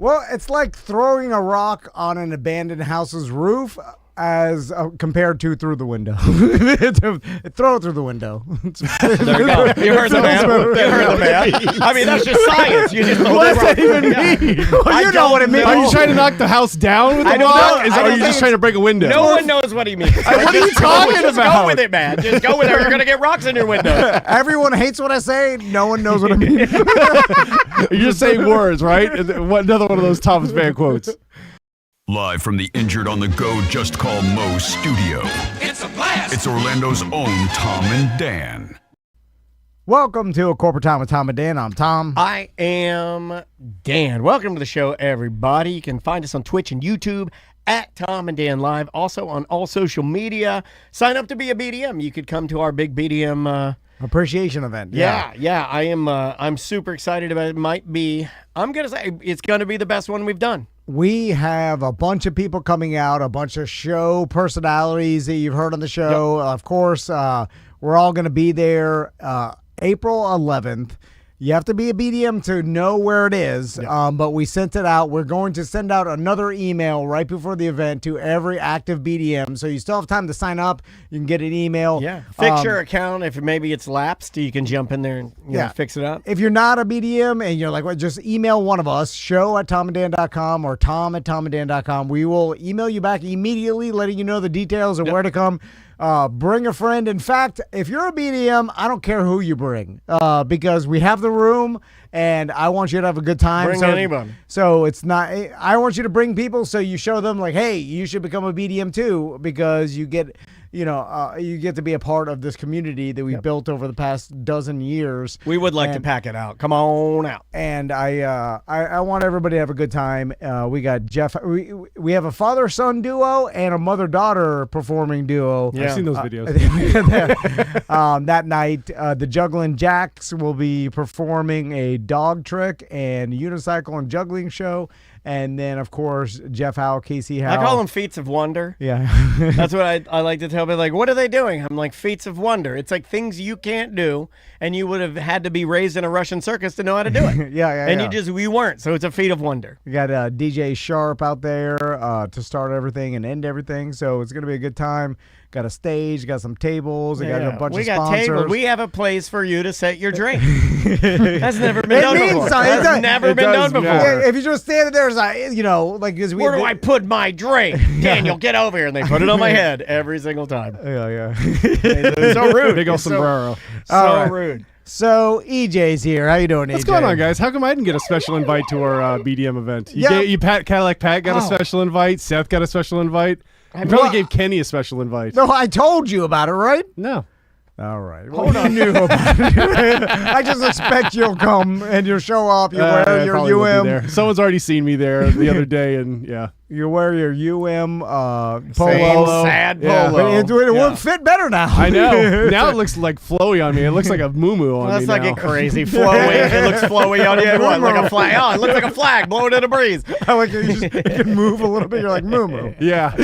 Well, it's like throwing a rock on an abandoned house's roof as compared to through the window. Throw it through the window. There you go. You heard the man. You heard the man. I mean, that's just science. You just what does that even mean? Well, you know what it means. Are you trying to knock the house down with a rock? Or are you just trying to break a window? No one knoes what he means. What are you talking about? Just go with it, man. Just go with it. You're going to get rocks in your window. Everyone hates what I say. No one knows what I mean. You're just saying words, right? Another one of those Thomas Van quotes. Live from the Injured on the Go Just Call Mo studio. It's a blast! It's Orlando's own Tom and Dan. Welcome to A Corporate Time with Tom and Dan. I'm Tom. I am Dan. Welcome to the show, everybody. You can find us on Twitch and YouTube at Tom and Dan Live. Also on all social media. Sign up to be a BDM. You could come to our big BDM appreciation event. Yeah. I am. I'm super excited about it. I'm gonna say it's gonna be the best one we've done. We have a bunch of people coming out, a bunch of show personalities that you've heard on the show. Yep. Of course, we're all going to be there April 11th. You have to be a BDM to know where it is, but we sent it out. We're going to send out another email right before the event to every active BDM, so you still have time to sign up. You can get an email. Yeah, fix your account. If maybe it's lapsed, you can jump in there and you know, fix it up. If you're not a BDM and you're like, well, just email one of us, show@tomanddan.com or tom@tomanddan.com. We will email you back immediately, letting you know the details and where to come. Bring a friend. In fact, if you're a BDM, I don't care who you bring because we have the room and I want you to have a good time. Bring anybody. So it's not, I want you to bring people so you show them like, hey, you should become a BDM too because you get, you get to be a part of this community that we've built over the past dozen years. We would like to pack it out. Come on out. And I want everybody to have a good time. We got Jeff. We have a father-son duo and a mother-daughter performing duo. Yeah. I've seen those videos. That night, the Juggling Jacks will be performing a dog trick and unicycle and juggling show. And then, of course, Jeff Howe, Casey Howe. I call them feats of wonder. Yeah. That's what I like to tell people. Like, what are they doing? I'm like, feats of wonder. It's like things you can't do, and you would have had to be raised in a Russian circus to know how to do it. And we weren't, so it's a feat of wonder. We got DJ Sharp out there to start everything and end everything, so it's going to be a good time. Got a stage, got some tables, we got a bunch of sponsors. Tables. We have a place for you to set your drink. That's never been done before. That's never been done before. If you just stand there, like, where do I put my drink? Daniel, get over here, and they put it on my head every single time. Yeah. So rude. Big old sombrero. So rude. So EJ's here. How you doing, EJ? What's going on, guys? How come I didn't get a special invite to our BDM event? Cadillac Pat got a special invite. Seth got a special invite. I probably gave Kenny a special invite. No, I told you about it, right? No. All right. Well, hold on. Knew about it. I just expect you'll come and you'll show up. You wear your UM. Someone's already seen me there the other day, and you wear your UM polo. Sad polo. It would fit better now. I know. Now it looks like flowy on me. It looks like a moo-moo on me That's now. like a crazy flowy. It looks flowy on you. What? Like a flag. Oh, it looks like a flag blowing in a breeze. I like you can move a little bit. You're like moo-moo. Yeah.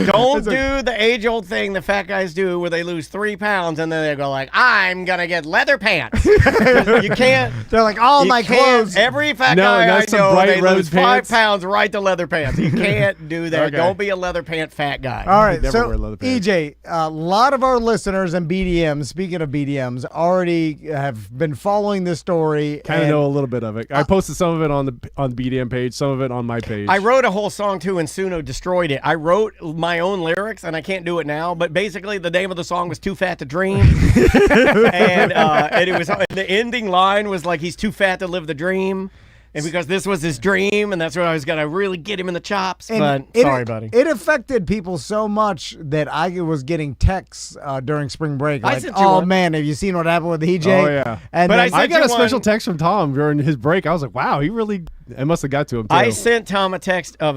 Don't do the age-old thing the fat guys do where they lose 3 pounds and then they go like, I'm going to get leather pants. You can't. They're like, all my clothes. Every fat guy I know, they lose 5 pounds right to leather pants. You can't do that. Okay. Don't be a leather pant fat guy. All right, so EJ, a lot of our listeners and BDMs, speaking of BDMs, already have been following this story. Kind of know a little bit of it. I posted some of it on the BDM page, some of it on my page. I wrote a whole song too, and Suno destroyed it. I wrote my own lyrics, and I can't do it now. But basically, the name of the song was "Too Fat to Dream," and it was the ending line was like, "He's too fat to live the dream." And because this was his dream, and that's what I was going to really get him in the chops. But sorry, buddy. It affected people so much that I was getting texts during spring break. Like, man, have you seen what happened with EJ? Oh, yeah. And but I got a special text from Tom during his break. I was like, wow, it must have got to him, too. I sent Tom a text of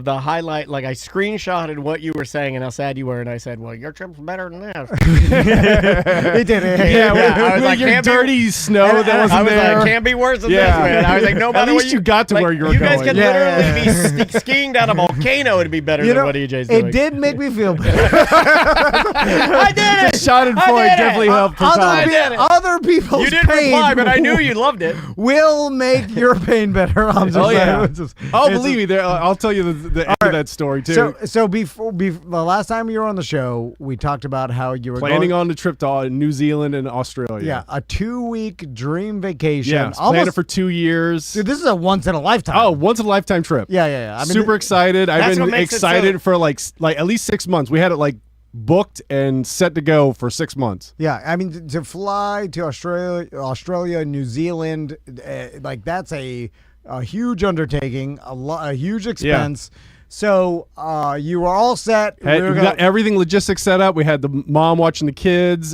the highlight. Like, I screenshotted what you were saying and how sad you were. And I said, well, your trip's better than this. He did it. I was like, your dirty snow that wasn't there. I was like, can't be worse than this, man. I was like, nobody. At least you got to where you were going. You guys could literally be skiing down a volcano. It'd be better than what EJ's doing. It did make me feel better. I did it. Shot and point definitely helped for Tom. Other people's pain. You didn't reply, but I knew you loved it. Will make your pain better. I'm just believe me, I'll tell you the end of that story too. So before the last time you were on the show, we talked about how you were planning on the trip to New Zealand and Australia. Yeah, a 2-week dream vacation. Yeah, planned it for 2 years. Dude, this is a once in a lifetime. Oh, once in a lifetime trip. Yeah. I mean, super excited. I've been excited for like at least 6 months. We had it like booked and set to go for 6 months. Yeah, I mean to fly to Australia, New Zealand, like that's a huge undertaking, a huge expense. Yeah. So you were all set. We got everything logistics set up. We had the mom watching the kids.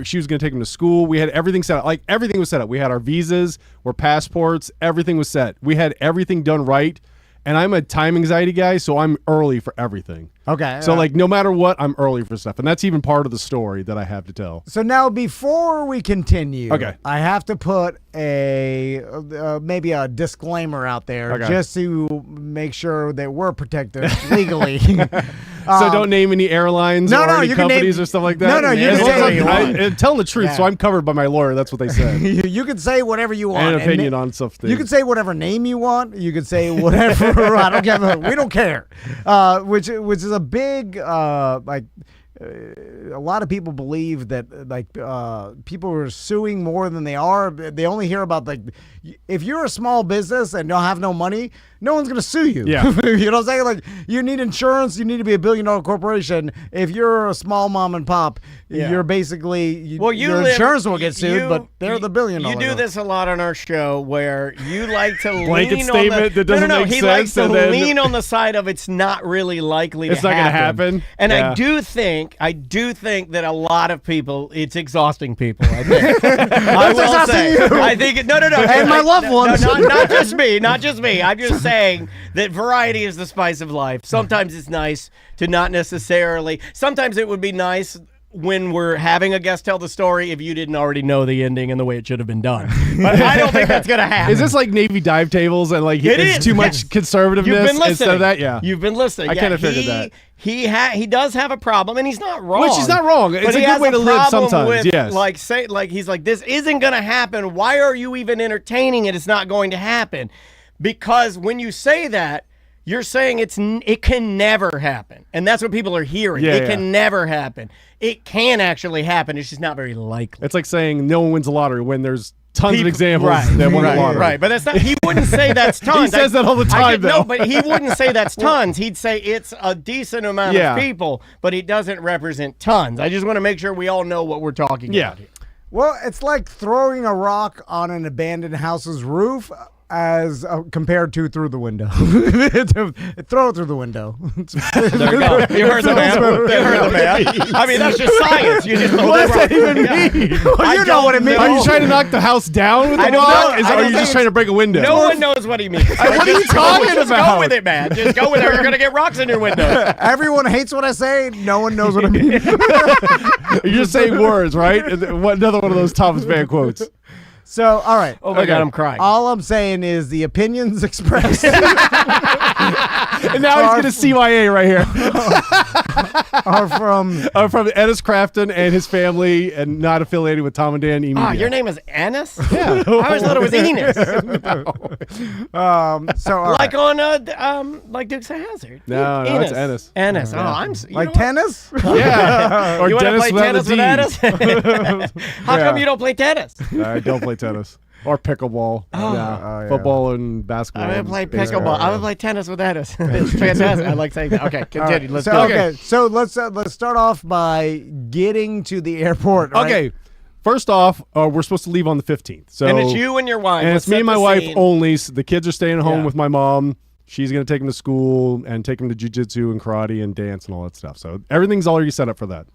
She was going to take them to school. We had everything set up. Like everything was set up. We had our visas, our passports. Everything was set. We had everything done right. And I'm a time anxiety guy, so I'm early for everything. Okay. So like no matter what, I'm early for stuff. And that's even part of the story that I have to tell. So now before we continue, okay, I have to put maybe a disclaimer out there just to make sure that we're protected legally. So don't name any airlines or any companies or stuff like that? No, you can say I'm telling the truth, so I'm covered by my lawyer. That's what they said. You can say whatever you want. And an opinion on something. You can say whatever name you want. You can say whatever. I don't care. We don't care. Which is a big a lot of people believe that people are suing more than they are. They only hear about if you're a small business and don't have no money, no one's gonna sue you. Yeah. You know what I'm saying? Like you need insurance, you need to be a $1 billion corporation. If you're a small mom and pop, you're basically your insurance will get sued, but they're the $1 billion. You do this a lot on our show where you like to blanket lean statement on the, that doesn't make he sense. Likes to lean on the side of it's not really likely it's to happen. It's not going to happen. And I do think that a lot of people, it's exhausting people. I think. I will say. You. I think no. And my loved ones. Not just me. Not just me. I'm just saying that variety is the spice of life. Sometimes it's nice to not necessarily. Sometimes it would be nice when we're having a guest tell the story if you didn't already know the ending and the way it should have been done. But I don't think that's going to happen. Is this like Navy dive tables and it's too much conservativeness You've been listening. instead of that? Yeah. You've been listening. I kind of figured that. He does have a problem, and he's not wrong. Which he's not wrong. It's a good way to live sometimes. Yes. He's like, this isn't going to happen. Why are you even entertaining it? It's not going to happen. Because when you say that, you're saying it can never happen. And that's what people are hearing. It can never happen. It can actually happen. It's just not very likely. It's like saying no one wins the lottery when there's tons of examples that won the lottery. Right, but that's not. He wouldn't say that's tons. He says that all the time, though. No, but he wouldn't say that's tons. He'd say it's a decent amount of people, but he doesn't represent tons. I just want to make sure we all know what we're talking about here. Well, it's like throwing a rock on an abandoned house's roof as compared to through the window. Throw it through the window. There you go. You heard the man. You heard the man. I mean, that's just science. You just what does that even mean? Well, you know what it means. Are you trying to knock the house down with the rock? Or are you just trying to break a window? No one knows what he means. What are you talking about? Just go with it, man. Just go with it. You're going to get rocks in your window. Everyone hates what I say. No one knows what I mean. You're just saying words, right? Another one of those Thomas Mann quotes. So, all right. Oh, my God, I'm crying. All I'm saying is the opinions expressed. And now he's going to CYA right here. Are from Ennis Crafton and his family and not affiliated with Tom and Dan E-Media. Your name is Ennis? Yeah. I always thought it was Enos. Like on like Dukes of Hazzard. No, it's Ennis. Ennis. Oh, I'm like tennis? Yeah. Or you want to play Dennis tennis with Ennis? How come you don't play tennis? I don't play tennis. Or pickleball. Football and basketball. I'm going to play pickleball. I'm going to play tennis with Ennis. It's fantastic. I like saying that. Okay, continue. Let's go. Okay, so let's start off by getting to the airport. Right? Okay. First off, we're supposed to leave on the 15th. So, and it's you and your wife. And it's me and my wife only. So the kids are staying home with my mom. She's going to take them to school and take them to jiu-jitsu and karate and dance and all that stuff. So everything's already set up for that.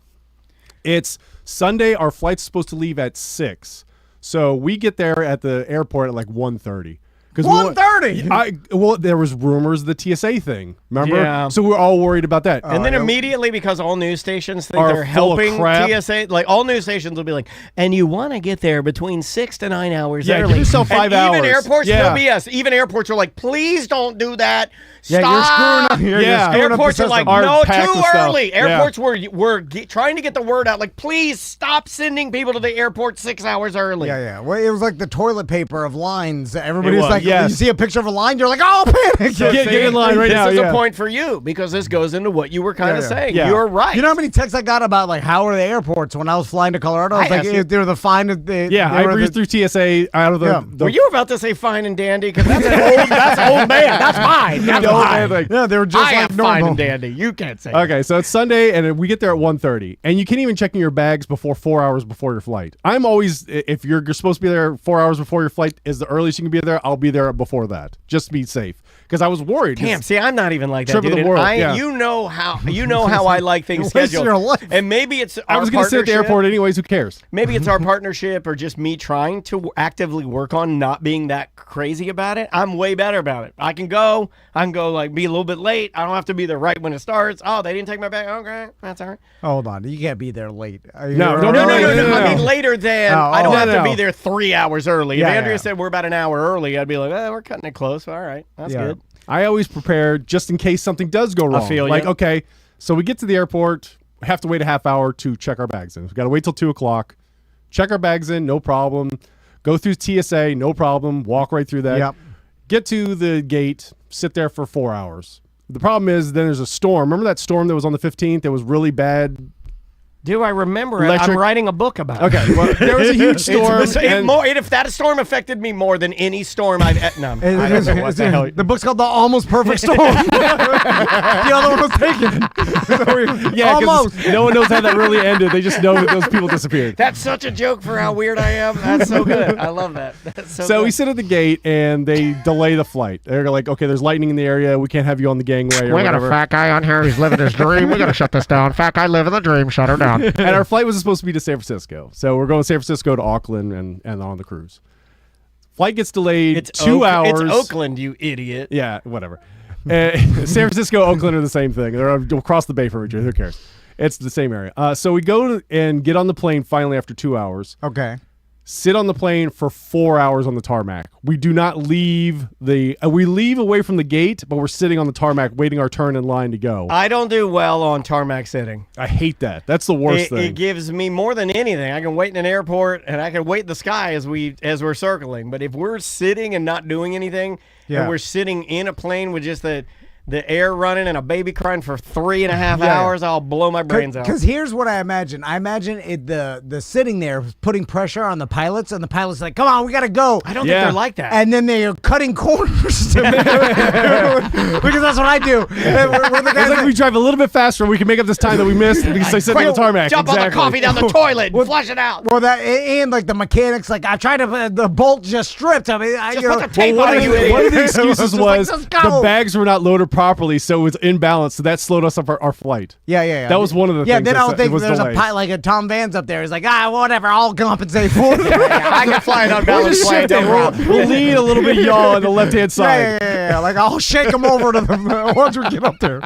It's Sunday. Our flight's supposed to leave at 6. So we get there at the airport at like 1:30. 1:30? Well, there was rumors of the TSA thing. Remember? Yeah. So we're all worried about that. And then immediately, because all news stations think they're helping TSA, like all news stations will be like, and you want to get there between 6 to 9 hours early. Yeah, give yourself 5 hours. Even airports, no BS. Even airports are like, please don't do that. Yeah, Stop. you're screwing up. You're screwing Airports up are like, no, too early. Airports were trying to get the word out, like, please stop sending people to the airport 6 hours early. Yeah. Well, it was like the toilet paper of lines. Everybody's like, like Yes. you see a picture of a line, you're like, oh, panic. Get in line right now. This is Yeah. a point for you because this goes into what you were kind of saying. Yeah. You're right. You know how many texts I got about like how are the airports when I was flying to Colorado? I was like, they were the fine. I breezed through TSA out of the. Were you about to say fine and dandy? Because that's old man. That's fine. That's fine. Yeah, they were just I like am normal. fine and dandy. You can't say. Okay, so it's Sunday, and we get there at 1:30, and you can't even check in your bags before 4 hours before your flight. I'm always, if you're supposed to be there 4 hours before your flight is the earliest you can be there, I'll be there before that, just to be safe. Because I was worried. Damn, see, I'm not even like that, Trip of dude. the world, And yeah. You know how I like things You're wasting scheduled. your life. And maybe it's I our was going to sit at the partnership. airport anyways. Who cares? Maybe it's our partnership or just me trying to actively work on not being that crazy about it. I'm way better about it. I can go like be a little bit late. I don't have to be there right when it starts. Oh, they didn't take my bag. Okay, that's all right. Hold on, you can't be there late. No. I mean later than I don't have to be No. there 3 hours early. Yeah, if Andrea yeah. said we're about an hour early, I'd be like, we're cutting it close. All right, that's Yeah. good. I always prepare just in case something does go wrong. feel like, you. okay, so we get to the airport, we have to wait a half hour to check our bags in. We've got to wait till 2 o'clock, check our bags in, no problem. Go through TSA, no problem. Walk right through that. Yep. Get to the gate, sit there for 4 hours. The problem is then there's a storm. Remember that storm that was on the 15th? It was really bad. Do I remember it? Electric- I'm writing a book about it. Okay, well, there was a huge storm. and- If that storm affected me more than any storm I've no, I don't know what the hell. The book's called The Almost Perfect Storm. The other one was taken. yeah, 'cause Almost. no one knows how that really ended. They just know that those people disappeared. That's such a joke for how weird I am. That's so good. I love that. That's so So good. we sit at the gate and they delay the flight. They're like, okay, there's lightning in the area. We can't have you on the gangway or We got a whatever. fat guy on here who's living his dream. We got to shut this down. Fat guy living the dream. Shut her down. And our flight was supposed to be to San Francisco. So we're going San Francisco to Auckland and on the cruise. Flight gets delayed it's 2 hours. It's Oakland, you idiot. Yeah, whatever. San Francisco, Oakland are the same thing. They're across the bay from each other. Who cares? It's the same area. So we go and get on the plane finally after 2 hours. Okay. Sit on the plane for 4 hours on the tarmac. We do not leave we leave away from the gate, but we're sitting on the tarmac waiting our turn in line to go. I don't do well on tarmac sitting. I hate that. That's the worst thing. It gives me more than anything. I can wait in an airport and I can wait in the sky as we're circling. But if we're sitting and not doing anything, Yeah. and we're sitting in a plane with just the air running and a baby crying for 3.5 hours, I'll blow my brains out. Because here's what I imagine. I imagine the sitting there putting pressure on the pilots, and the pilots like, come on, we got to go. I don't think Yeah. they're like that. And then they are cutting corners. Because that's what I do. And we're the guys It's like we drive a little bit faster, we can make up this time that we missed because they sit on the tarmac. Jump on the Exactly. coffee down the toilet and flush it out. well, that and like the mechanics, like I tried to the bolt just stripped. I mean, Just put the tape One on of it, the- you idiot. one of the excuses Just like, was "Let's go." the bags were not loaded properly, so it was imbalanced. So that slowed us up our flight. Yeah. That was one of the Yeah, things then that I don't think was there's delayed. like a Tom Van's up there. He's like, whatever, I'll compensate for it. I can fly an unbalanced plane. No problem. We'll lean a little bit yaw on the left-hand side. Yeah. Like I'll shake them over to them once we get up there.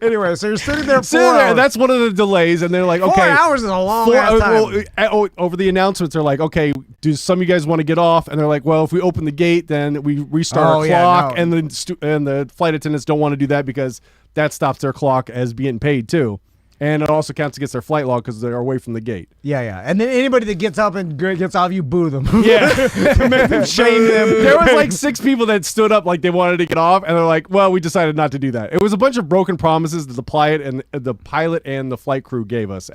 Anyway, so you're sitting there 4 Sitting there, hours. that's one of the delays, and they're like, 4 okay, hours is a long ass time. over the announcements, they're like, okay, do some of you guys want to get off? And they're like, well, if we open the gate, then we restart our clock, and the flight attendants don't want to do that because that stops their clock as being paid too. And it also counts against their flight log because they're away from the gate. Yeah. And then anybody that gets up and gets off, you boo them. Yeah. To make them shame them. There was like 6 people that stood up like they wanted to get off, and they're like, well, we decided not to do that. It was a bunch of broken promises that the pilot and the flight crew gave us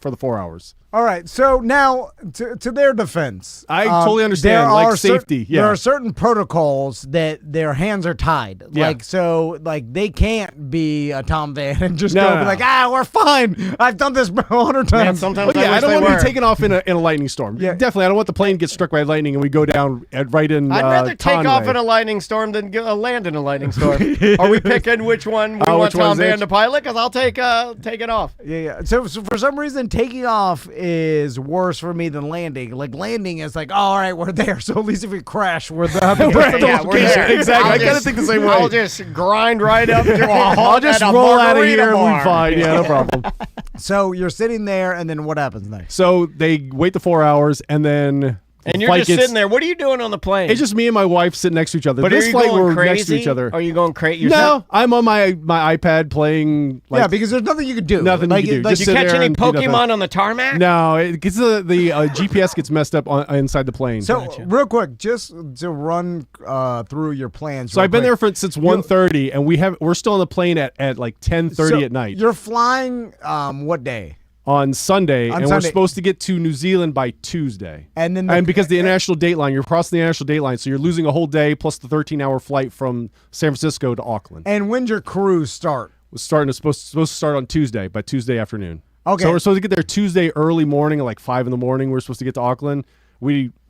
for the 4 hours. All right, so now to their defense, I totally understand, there like are safety, yeah. There are certain protocols that their hands are tied. Yeah. Like they can't be a Tom Van and just No, go no. be like, we're fine. I've done this 100 Man, times. sometimes Well, yeah, I wish don't they want to were. be taken off in a lightning storm. Yeah. Definitely, I don't want the plane to get struck by lightning and we go down right in. I'd rather take Conway. off in a lightning storm than land in a lightning storm. Are we picking which one we want which Tom one's Van which? to pilot? Because I'll take it off. Yeah. So for some reason, taking off is worse for me than landing. Like landing is like, all right, we're there. So at least if we crash, we're there. Yeah, we're there. Exactly. I'll I kinda just- think the same way. I'll just grind right up to a halt I'll just at a roll out of margarita here and we'll bar. be fine. Yeah, no problem. So you're sitting there, and then what happens next? So they wait the 4 hours, and then And you're just sitting there. What are you doing on the plane? It's just me and my wife sitting next to each other. But this are you flight, going we're crazy? next to each other. Are you going crazy? No, I'm on my iPad playing. Yeah, because there's nothing you can do. Nothing you can do. Did Just you sit catch there any and do nothing. Pokemon on the tarmac? No, the GPS gets messed up inside the plane. So real quick, just to run through your plans. So I've been there since 1:30, and we're still on the plane at like 10:30 at night. You're flying what day? On Sunday, and Sunday. we're supposed to get to New Zealand by Tuesday. And then because the international date line, you're crossing the international date line, so you're losing a whole day plus the 13-hour flight from San Francisco to Auckland. And when's your cruise start? It's supposed to start on Tuesday, by Tuesday afternoon. Okay. So we're supposed to get there Tuesday early morning, at like 5 in the morning. We're supposed to get to Auckland.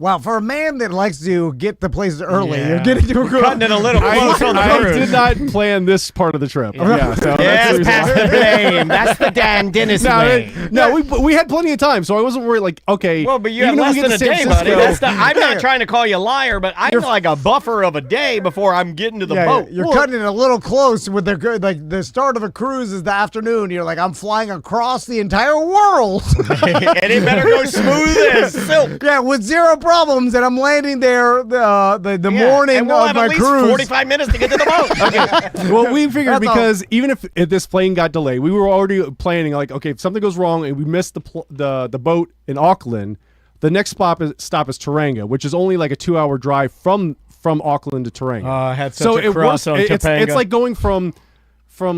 Wow, for a man that likes to get to places early, Yeah. you're getting to a cruise. Cutting it a little close on the I cruise. did not plan this part of the trip. Yeah, so Yes, that's pass the blame. That's the Dan Dennis way. No, we had plenty of time, so I wasn't worried. Like, okay, Well, but you had even if less we than get a to San day, buddy. Francisco- I'm not trying to call you a liar, but I'm like a buffer of a day before I'm getting to the boat. You're cutting it a little close with the start of a cruise is the afternoon. You're like, I'm flying across the entire world. And it better go smooth as silk. Yeah, with zero problems, and I'm landing there the Yeah, morning and we'll of have my at least cruise. 45 minutes to get to the boat. Okay. Well, we figured That's all. because even if this plane got delayed, we were already planning like, okay, if something goes wrong and we miss the boat in Auckland, the next stop is Tauranga, which is only like a 2-hour drive from Auckland to Tauranga. I had such a cross on Topanga. It's like going from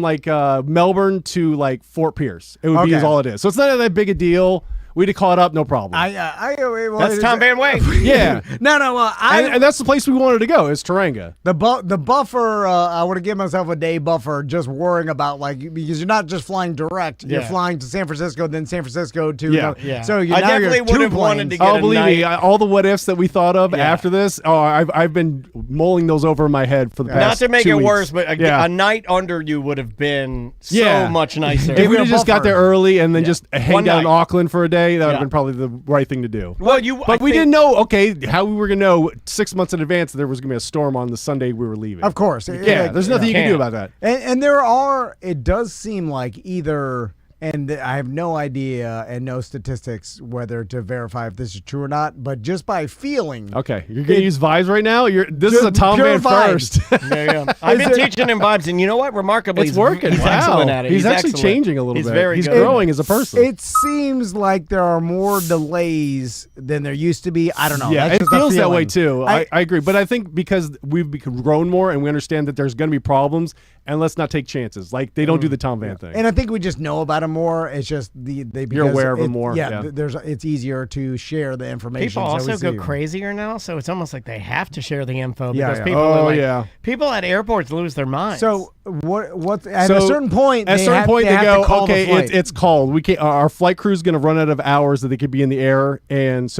like Melbourne to like Fort Pierce. It would be Okay. is all it is. So it's not that big a deal. We'd have caught up, no problem. That's Tom Van Way. yeah. No. And that's the place we wanted to go, is Tauranga. The buffer, I would have given myself a day buffer just worrying about, like, because you're not just flying direct. You're Yeah. flying to San Francisco, then San Francisco to... Yeah. So I now definitely you're would two have wanted to planes. get Oh, believe me, all the what ifs that we thought of Yeah. after this. Oh, I've been mulling those over in my head for the past. Not to make 2 it weeks. worse, but Yeah. a night under you would have been so Yeah. much nicer. If we a had just got buffer. there early and then just hang One down in night. Auckland for a day, that would have Yeah. been probably the right thing to do. Well, But we didn't know, okay, how we were going to know 6 months in advance that there was going to be a storm on the Sunday we were leaving. Of course. Yeah, there's nothing you can do about that. And there are, it does seem like either, and I have no idea and no statistics whether to verify if this is true or not, but just by feeling. Okay, you're going to use vibes right now? This is a Just Tom pure Van vibes. first. Yeah. I've been teaching him vibes, and you know what? Remarkably, It's working. He's Wow. excellent at it. He's actually excellent. changing a little He's bit. Very He's good. growing as a person. It seems like there are more delays than there used to be. I don't know. Yeah, That's it just a feels that way feeling. too. I agree. But I think because we've grown more and we understand that there's going to be problems, and let's not take chances. Like, they don't do the Tom Van thing. And I think we just know about them more. It's just You're aware of them more, yeah. It's easier to share the information. People so also we go see. crazier now, so it's almost like they have to share the info Yeah, because yeah. people Oh, are like, yeah. people at airports lose their minds. So what? At So, a certain point, At a certain point, they have go, to call the okay, flight. it's called. We can't. Our flight crew is going to run out of hours that they could be in the air, and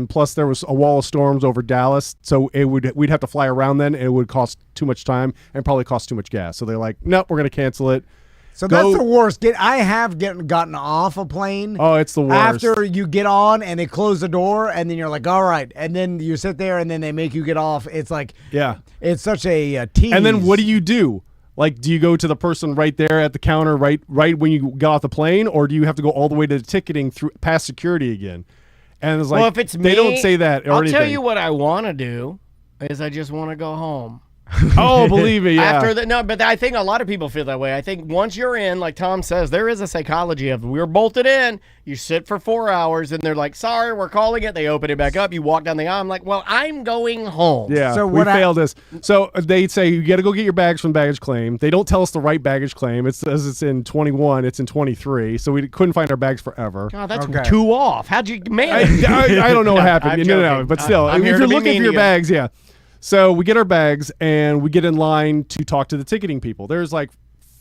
plus there was a wall of storms over Dallas, so we'd have to fly around then, and it would cost too much time and probably cost too much gas. So they're like, nope, we're going to cancel it. So that's the worst. I have gotten off a plane. Oh, it's the worst. After you get on and they close the door, and then you're like, all right, and then you sit there, and then they make you get off. It's like, Yeah. it's such a tease. And then what do you do? Like, do you go to the person right there at the counter right when you get off the plane, or do you have to go all the way to the ticketing through past security again? And it's like, well, if it's they me, don't say that or I'll anything. tell you what I want to do is I just want to go home. Oh, believe me, yeah. But I think a lot of people feel that way. I think once you're in, like Tom says, there is a psychology of we're bolted in. You sit for 4 hours, and they're like, "Sorry, we're calling it." They open it back up. You walk down the aisle. I'm like, "Well, I'm going home." Yeah, So we what failed this. So they say you got to go get your bags from baggage claim. They don't tell us the right baggage claim. It says it's in 21. It's in 23. So we couldn't find our bags forever. God, that's Okay. 2 off. How'd you manage? I don't know what I'm happened. No, joking. but still, I'm if here you're to be looking mean for to your you. bags, yeah. So we get our bags and we get in line to talk to the ticketing people. There's like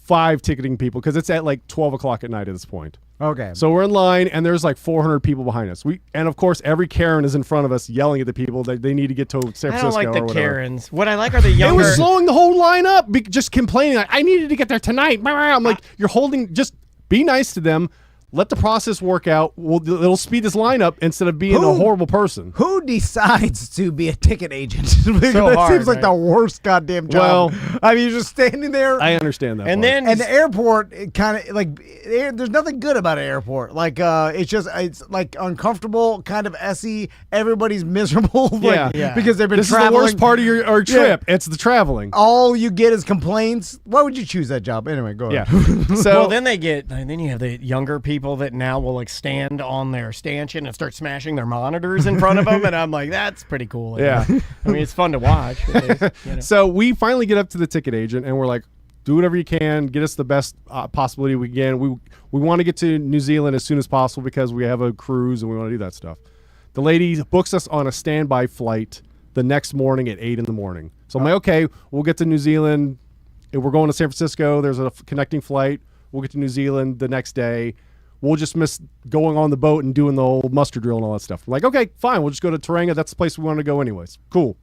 5 ticketing people because it's at like 12 o'clock at night at this point. Okay. So we're in line and there's like 400 people behind us. And of course every Karen is in front of us yelling at the people that they need to get to San I Francisco. don't like or the whatever. Karens. What I like are the It younger. was slowing the whole line up, just complaining. Like, I needed to get there tonight. I'm like, you're holding. Just be nice to them. let the process work out. It'll speed this line up instead of being a horrible person. Who decides to be a ticket agent? That hard, seems like the worst goddamn job. Well, I mean, you're just standing there. I understand that. And part. then And the airport, it kind of like there's nothing good about an airport. Like it's like uncomfortable, kind of essy. Everybody's miserable, because they've been this traveling. is the worst part of your trip. It's the traveling. All you get is complaints. Why would you choose that job anyway? Go ahead. Yeah. So well, then you have the younger people that now will like stand on their stanchion and start smashing their monitors in front of them, and I'm like, that's pretty cool. Yeah. I mean, it's fun to watch. So we finally get up to the ticket agent, and we're like, do whatever you can, get us the best possibility we can. We want to get to New Zealand as soon as possible because we have a cruise and we want to do that stuff. The lady books us on a standby flight the next morning at 8 in the morning. So I'm like, okay, we'll get to New Zealand. If we're going to San Francisco, there's a connecting flight. We'll get to New Zealand the next day. We'll just miss going on the boat and doing the old muster drill and all that stuff. We're like, okay, fine. We'll just go to Tauranga. That's the place we want to go anyways. Cool.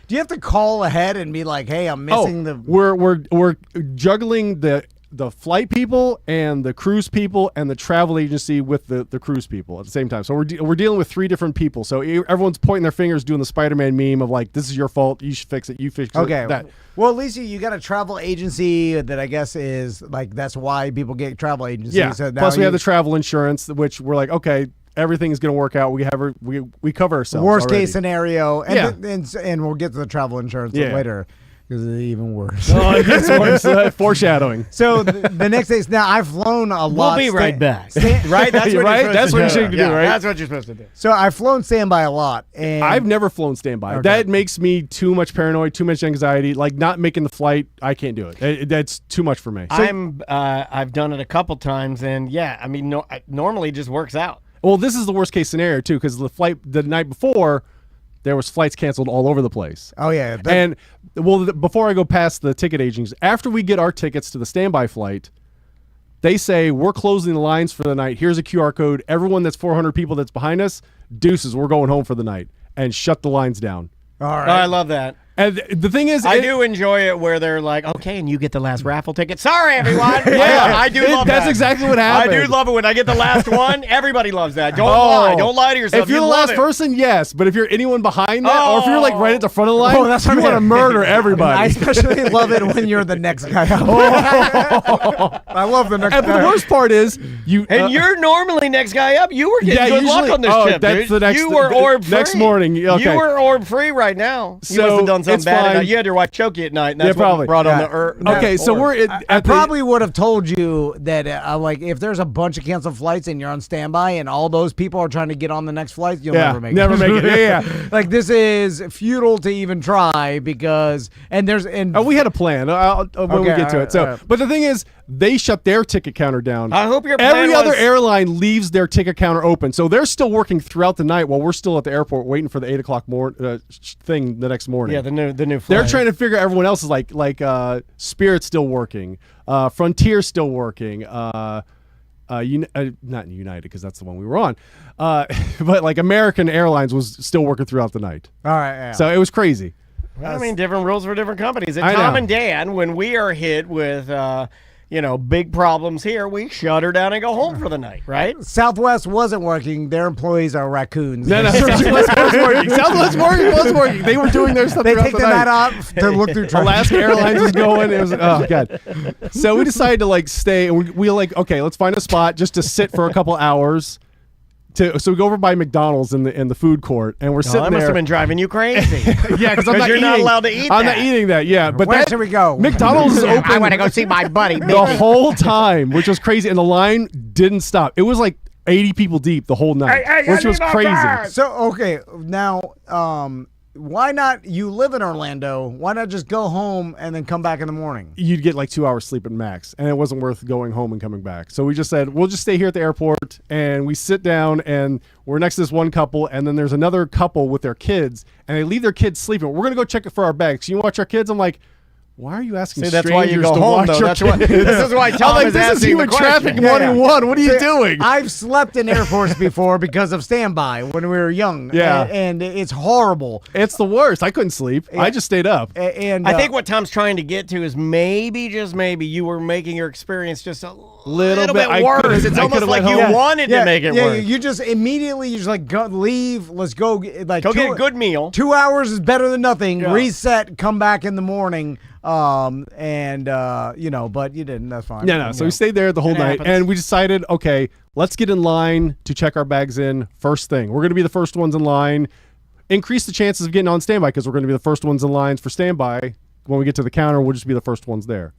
Do you have to call ahead and be like, "Hey, I'm missing the"? We're juggling the flight people and the cruise people and the travel agency with the cruise people at the same time. So we're dealing with 3 different people. So everyone's pointing their fingers, doing the Spider-Man meme of like, "This is your fault. You should fix it. You fix it." Okay. That. Well, at least you got a travel agency that I guess is like that's why people get travel agencies. Yeah. So now Plus, we have the travel insurance, which we're like, okay, everything is going to work out. We cover ourselves. worst already. case scenario, and Yeah. and we'll get to the travel insurance Yeah. later because it's even worse. Oh, it gets worse. Foreshadowing. So the next day, now I've flown a lot. We'll be right back. Sta- Right? That's what Right? you're That's supposed what to you should do, right? That's what you're supposed to do. So I've flown standby a lot, and I've never flown standby. Okay. That makes me too much paranoid, too much anxiety. Like not making the flight, I can't do it. That's too much for me. I've done it a couple times, and I mean, normally it just works out. Well, this is the worst case scenario too, because the night before, there was flights canceled all over the place. Oh yeah, And before I go past the ticket agents, after we get our tickets to the standby flight, they say we're closing the lines for the night. Here's a QR code. Everyone that's 400 people that's behind us, deuces, we're going home for the night, and shut the lines down. all right. I love that. And the thing is, I do enjoy it where they're like, okay, and you get the last raffle ticket. Sorry, everyone. I do love that. That's exactly what happened. I do love it when I get the last one. Everybody loves that. Don't lie. Don't lie to yourself. If you're You the love last it. person, yes. But if you're anyone behind that, or if you're like right at the front of the line, that's what you I want to mean. murder I everybody. especially love it when you're the next guy up. I love the next And guy. the worst part is you. And you're normally next guy up. You were getting good luck usually- on this trip, that's dude. the next. You were the orb free. next morning. Okay. You were orb free right now. You So, must have done something it's bad. fine. You had your wife choke you at night. And that's Yeah, probably. what brought on Yeah. the Okay, so orb. we're I at the, probably would have told you that like if there's a bunch of canceled flights and you're on standby and all those people are trying to get on the next flight, you'll never make it. never make it. Yeah. Like this is futile to even try because We had a plan when we Okay, get to it. So, all right. but the thing is, they shut their ticket counter down. I hope your plan Every other was- airline leaves their ticket counter open, so they're still working throughout the night while we're still at the airport waiting for the 8 o'clock thing the next morning. Yeah, the new flight. They're trying to figure everyone else is like Spirit's still working, Frontier's still working, not United because that's the one we were on, but like American Airlines was still working throughout the night. all right. Yeah. So it was crazy. I mean, different rules for different companies. And I Tom know. and Dan, when we are hit with, big problems here, we shut her down and go home for the night, right? Southwest wasn't working. Their employees are raccoons. No, Southwest was working. Southwest was working. They were doing their stuff They throughout take the the night. night off to look through traffic. Alaska Airlines was going. It was oh god. So we decided to like stay, and we like okay, let's find a spot just to sit for a couple hours. So we go over by McDonald's in the food court, and we're sitting I there. must have been driving you crazy. Yeah, because I'm not you're not eating- allowed to eat I'm that. not eating that. Yeah, but Where that, should we go? McDonald's is open. I want to go see my buddy. the whole time, which was crazy, and the line didn't stop. It was like 80 people deep the whole night, which was crazy. So okay, now why not? You live in Orlando. Why not just go home and then come back in the morning? You'd get like 2 hours sleep at max, and it wasn't worth going home and coming back. So we just said, we'll just stay here at the airport, and we sit down, and we're next to this one couple, and then there's another couple with their kids, and they leave their kids sleeping. We're going to go check it for our bags. Can you watch our kids? I'm like, why are you asking See, that's why you strangers go to home, watch though. your That's why- kids? this is why Tom I'm like, is this is asking human the question. traffic Yeah, 101. What are you doing? I've slept in Air Force before because of standby when we were young. Yeah. and it's horrible. It's the worst. I couldn't sleep. I just stayed up. And I think what Tom's trying to get to is maybe, just maybe, you were making your experience just a little bit I worse. could've- It's I almost could've like went you home. wanted to make it worse. You just immediately you just like go, leave. Let's go. Like Go get a good meal. 2 hours is better than nothing. Yeah. Reset. Come back in the morning. But you didn't. That's fine. No. So we stayed there the whole It night, happens. and we decided, okay, let's get in line to check our bags in first thing. We're going to be the first ones in line. Increase the chances of getting on standby because we're going to be the first ones in lines for standby. When we get to the counter, we'll just be the first ones there.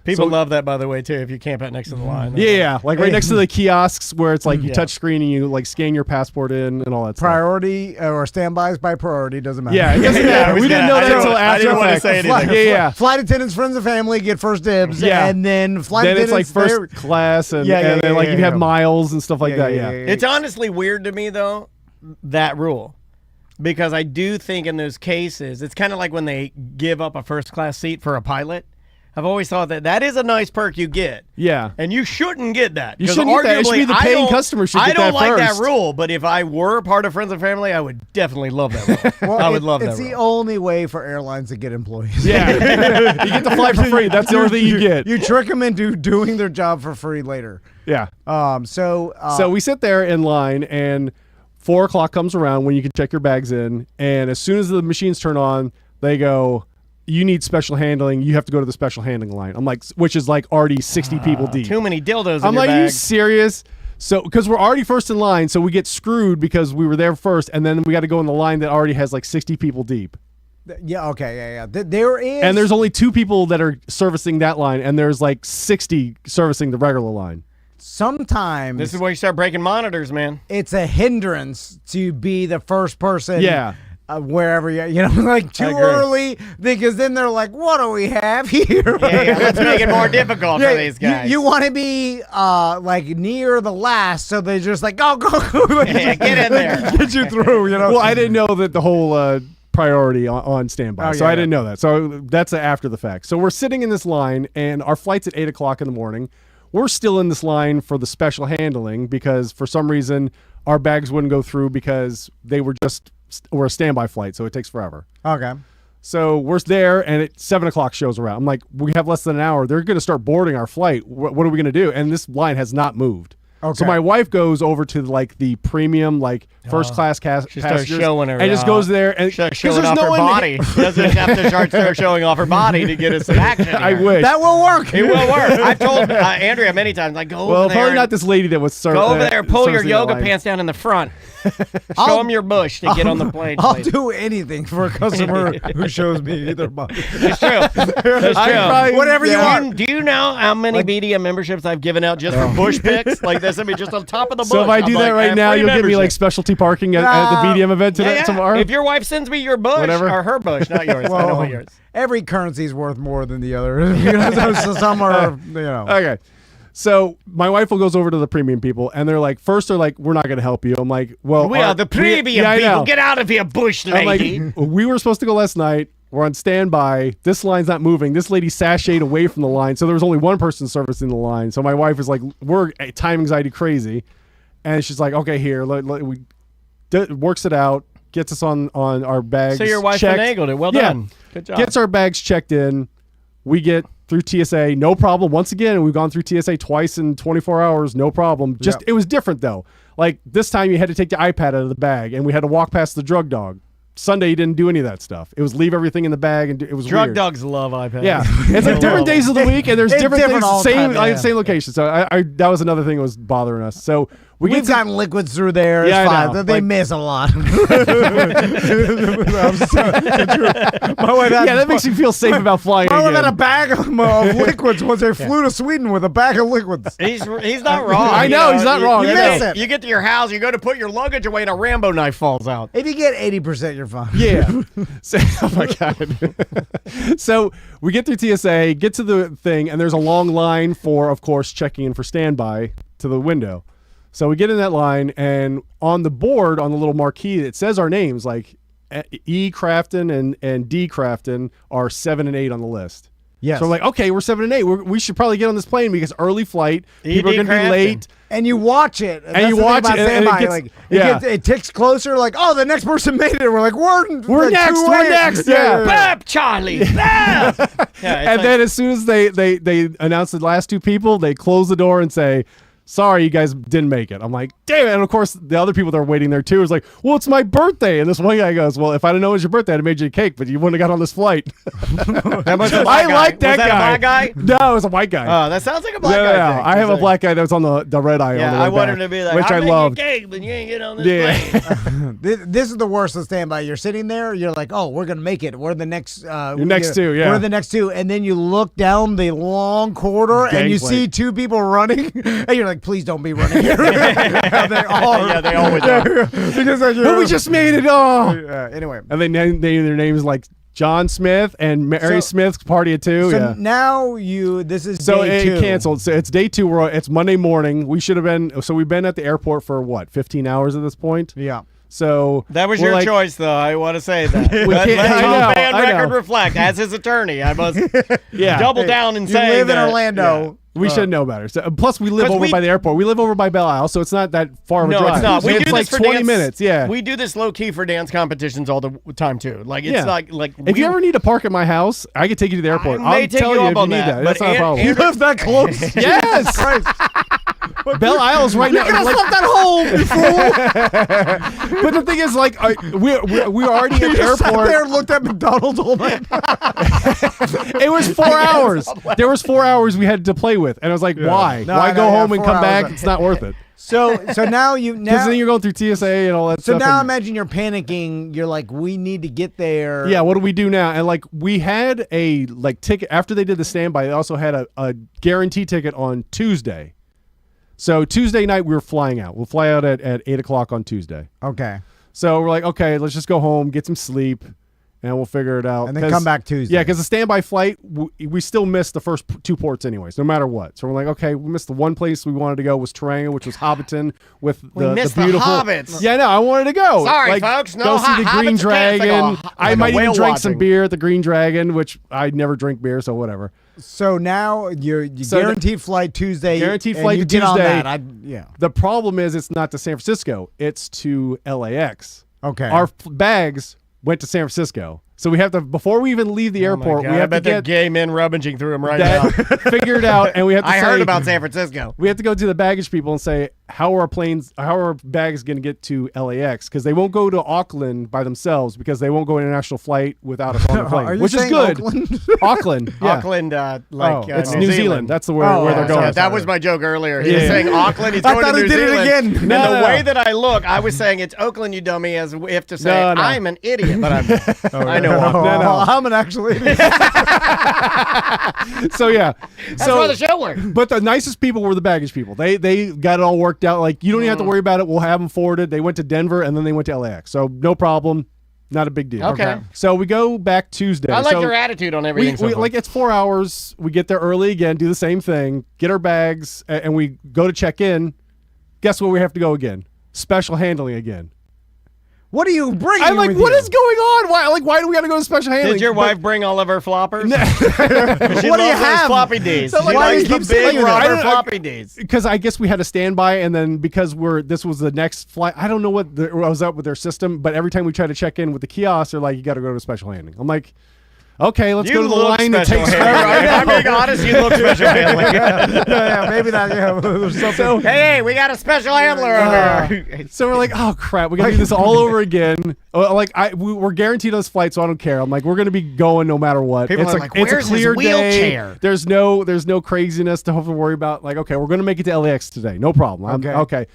People So- love that, by the way, too, if you camp out next to the line. Yeah, like right next to the kiosks where it's like you touch screen and you like scan your passport in and all that stuff. Priority or standbys by priority doesn't matter. Yeah, it doesn't matter. We didn't know I that didn't- until I after. didn't the want to fact. say anything. Yeah. Flight attendants, friends and family get first dibs. Yeah. And then flight Then it's like attendants. first class and, Yeah, yeah, and then yeah, like yeah, you have yeah. miles and stuff like that. Yeah. It's honestly weird to me, though, that rule. Because I do think in those cases, it's kind of like when they give up a first class seat for a pilot. I've always thought that is a nice perk you get. Yeah. And you shouldn't get that. You 'Cause shouldn't get that. It should be the arguably, paying customer should I get don't that like first. that rule, but if I were part of Friends and Family, I would definitely love that rule. I would love that It's the rule. only way for airlines to get employees. Yeah. You get the flight for free. That's the only thing you get. You trick them into doing their job for free later. Yeah. So we sit there in line and 4 o'clock comes around when you can check your bags in. And as soon as the machines turn on, they go, you need special handling. You have to go to the special handling line. I'm like, which is like already 60 people deep. Too many dildos I'm in your like, bag. you serious? So, because we're already first in line, so we get screwed because we were there first, and then we got to go in the line that already has like 60 people deep. yeah, okay, yeah. There is, And there's only 2 people that are servicing that line, and there's like 60 servicing the regular line. sometimes This is where you start breaking monitors, man. it's a hindrance to be the first person. Yeah. Wherever like too agree. early, because then they're like, "What do we have here?" Yeah, let's make it more difficult for these guys. You want to be like near the last, so they're just like, "Go, like, Yeah, get in there. get you through." Well, I didn't know that the whole priority on standby, Oh, so yeah, I didn't know that. So that's after the fact. So we're sitting in this line, and our flight's at 8 o'clock in the morning. We're still in this line for the special handling because for some reason our bags wouldn't go through because they were we're a standby flight, so it takes forever. Okay. So we're there, and at 7 o'clock shows around. I'm like, we have less than an hour. They're going to start boarding our flight. What are we going to do? And this line has not moved. Okay. So my wife goes over to like the premium, like first class She starts passengers, showing her. and just goes there and Starts 'cause showing there's off her one- body. She doesn't have to start showing off her body to get us some action. I here. wish. That will work. It will work. I've told Andrea many times, like, go well, over there. probably and not this lady that was serving. Go over there, pull your yoga pants down in the front. Show them your bush to get on the plane. I'll please. do anything for a customer who shows me their body. It's true. It's I true. probably- Whatever you yeah. want. Do you know how many BDM memberships I've given out just for bush picks? Like this, I mean, just on top of the bush. So if I I'm do like, that I right have now, free you'll give me membership. like specialty parking at the BDM event today, Yeah. tomorrow. If your wife sends me your bush, Whatever. or her bush, not yours. I know what yours. Every currency is worth more than the other. So some are, Okay. So my wife goes over to the premium people, and they're like, first they're like, we're not going to help you. I'm like, well, We are the premium I people. know. Get out of here, bush I'm lady. like, we were supposed to go last night. We're on standby. This line's not moving. This lady sashayed away from the line, so there was only one person servicing the line. So my wife is like, we're time anxiety crazy, and she's like, okay, here, works it out, gets us on our bags. So your wife checked. finagled it. Well Yeah. done. Good job. Gets our bags checked in. We get through TSA, no problem. Once again, we've gone through TSA twice in 24 hours, no problem. Just It was different though. Like this time, you had to take the iPad out of the bag, and we had to walk past the drug dog. Sunday, you didn't do any of that stuff. It was leave everything in the bag, and it was Drug weird. dogs love iPads. Yeah, it's like different days of the week, and there's It's different different all things, the time, yeah. same location. So I that was another thing that was bothering us. So we We've get to, gotten liquids through there. It's Yeah, I fine. know. They Like- miss a lot. My wife had, yeah, that makes you feel safe about flying my wife had a again. bag of liquids once they flew to Sweden with a bag of liquids. He's not wrong. I know, he's not wrong. You I know. miss it. You get to your house, you go to put your luggage away, and a Rambo knife falls out. If you get 80%, you're fine. Yeah. So, oh my God. So we get through TSA, get to the thing, and there's a long line for, of course, checking in for standby to the window. So we get in that line, and on the board, on the little marquee, it says our names, like E. Crafton and D. Crafton are 7 and 8 on the list. Yes. So we're like, okay, we're 7 and 8. We should probably get on this plane because early flight. People are going to be late. And you watch it. And you watch it. And it ticks closer. Like, oh, the next person made it. We're like, we're next. We're next. Yeah. Bap, Charlie. Bap. And then as soon as they announce the last two people, they close the door and say, sorry, you guys didn't make it. I'm like, damn it. And of course, the other people that are waiting there too is like, well, it's my birthday. And this one guy goes, well, if I didn't know it was your birthday, I'd have made you a cake, but you wouldn't have got on this flight. I like that guy. Was that a black guy? No, it was a white guy. Oh, that sounds like a black guy. Yeah, I have a black guy that was on the red eye. Yeah, I wanted to be like, which I loved. You a cake, but you ain't get on this plane. This is the worst of standby. You're sitting there. You're like, oh, we're gonna make it. We're the next. Next two. Yeah. We're the next two. And then you look down the long corridor and you see two people running, and you're like, please don't be running. They are. Yeah, they always are. Because but we just made it. Oh. Anyway. And they name their names like John Smith and Mary Smith's party of two. So now this is so day two. It canceled. So it's day 2. It's Monday morning. We should have been. So we've been at the airport for what, 15 hours at this point. Yeah. So that was your choice, though. I want to say that. Let Tom Van record reflect. As his attorney, I must double down and say you live in Orlando. Yeah. We should know better. So, plus, we live over by the airport. We live over by Belle Isle, so it's not that far of a drive. No, it's not. We it's do like this for 20 dance, minutes. Yeah, we do this low key for dance competitions all the time too. Like it's like if you ever need to park at my house, I could take you to the airport. I'll tell you if you need that. That's not a problem. You live that close? Yes. Belle Isle's right now. You could have slept at home, you fool. But the thing is, like, we're already at the airport. Sat there and looked at McDonald's all night. It was 4 hours. There was 4 hours we had to play with, and I was like, why? Why go home and come back? It's not worth it. So now because then you're going through TSA and all that stuff. So now imagine you're panicking. You're like, we need to get there. Yeah, what do we do now? And like we had a ticket after they did the standby. They also had a guarantee ticket on Tuesday. So Tuesday night we were flying out. We'll fly out at 8:00 on Tuesday. Okay. So we're like, okay, let's just go home, get some sleep, and we'll figure it out. And then come back Tuesday. Yeah, because the standby flight, we still missed the first 2 ports anyways, no matter what. So we're like, okay, we missed the one place we wanted to go was Taranga, which was Hobbiton with the beautiful. The Hobbits. Yeah, no, I wanted to go. Sorry, folks. No, go see the Green Dragon. I might even drink some beer at the Green Dragon, which I never drink beer, so whatever. So now you guaranteed flight Tuesday. Guaranteed flight Tuesday. On that. The problem is it's not to San Francisco. It's to LAX. Okay. Our bags went to San Francisco. So we have to, before we even leave the airport, we have to get gay men rummaging through them right now. Figured out, and we have to I heard about San Francisco. We have to go to the baggage people and say, how are our bags going to get to LAX? Because they won't go to Auckland by themselves because they won't go international flight without us on the plane, which is good. Auckland? Yeah. Auckland, it's New Zealand. That's where they're going. Yeah, that was my joke earlier. He was saying Auckland, he's going to New Zealand. I thought he did it again. And the way that I look, I was saying it's Oakland, you dummy, as if to say I'm an idiot, but I know I'm an actual idiot. So yeah, that's why the show worked. But the nicest people were the baggage people. They got it all worked out. Like you don't even have to worry about it. We'll have them forwarded. They went to Denver and then they went to LAX. So no problem. Not a big deal. Okay. So we go back Tuesday. I like your attitude on everything. Like it's 4 hours. We get there early again. Do the same thing. Get our bags and we go to check in. Guess where we have to go again? Special handling again. What are you bringing? I'm like, what is going on? Why do we got to go to special handling? Did your wife bring all of her floppers? What do you have? Floppy Ds. So, she likes the big rubber floppy Ds. Because I guess we had a standby, and then because this was the next flight, I don't know what was up with their system, but every time we try to check in with the kiosk, they're like, you got to go to special handling. I'm like, okay, let's go to the line that takes forever. If I'm being honest, you look special handling. Maybe not. Yeah, so, hey, we got a special handler over here. So we're like, oh crap, we got to do this all over again. We're guaranteed on this flight, so I don't care. I'm like, we're going to be going no matter what. People are like, where's his wheelchair? Day. There's no craziness to have to worry about. Like, okay, we're going to make it to LAX today, no problem. Okay.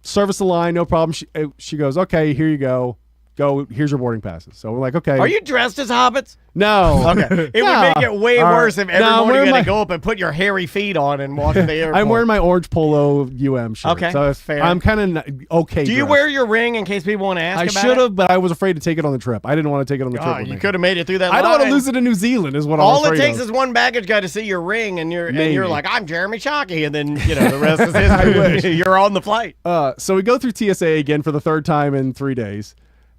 Service the line, no problem. She goes, okay, here you go. Here's your boarding passes. So we're like, okay. Are you dressed as hobbits? No. Okay. It would make it way worse if every morning you had to go up and put your hairy feet on and walk to the airport. I'm wearing my orange polo shirt. Okay, so fair. I'm kind of okay. Do you wear your ring in case people want to ask about it? I should have, but I was afraid to take it on the trip. I didn't want to take it on the trip with me. You could have made it thugh that line. I don't want to lose it in New Zealand is what I'm afraid of. All it takes is one baggage guy to see your ring and you're like, I'm Jeremy Shockey, and then the rest is history. You're on the flight. So we go through TSA again for the third time in 3 days.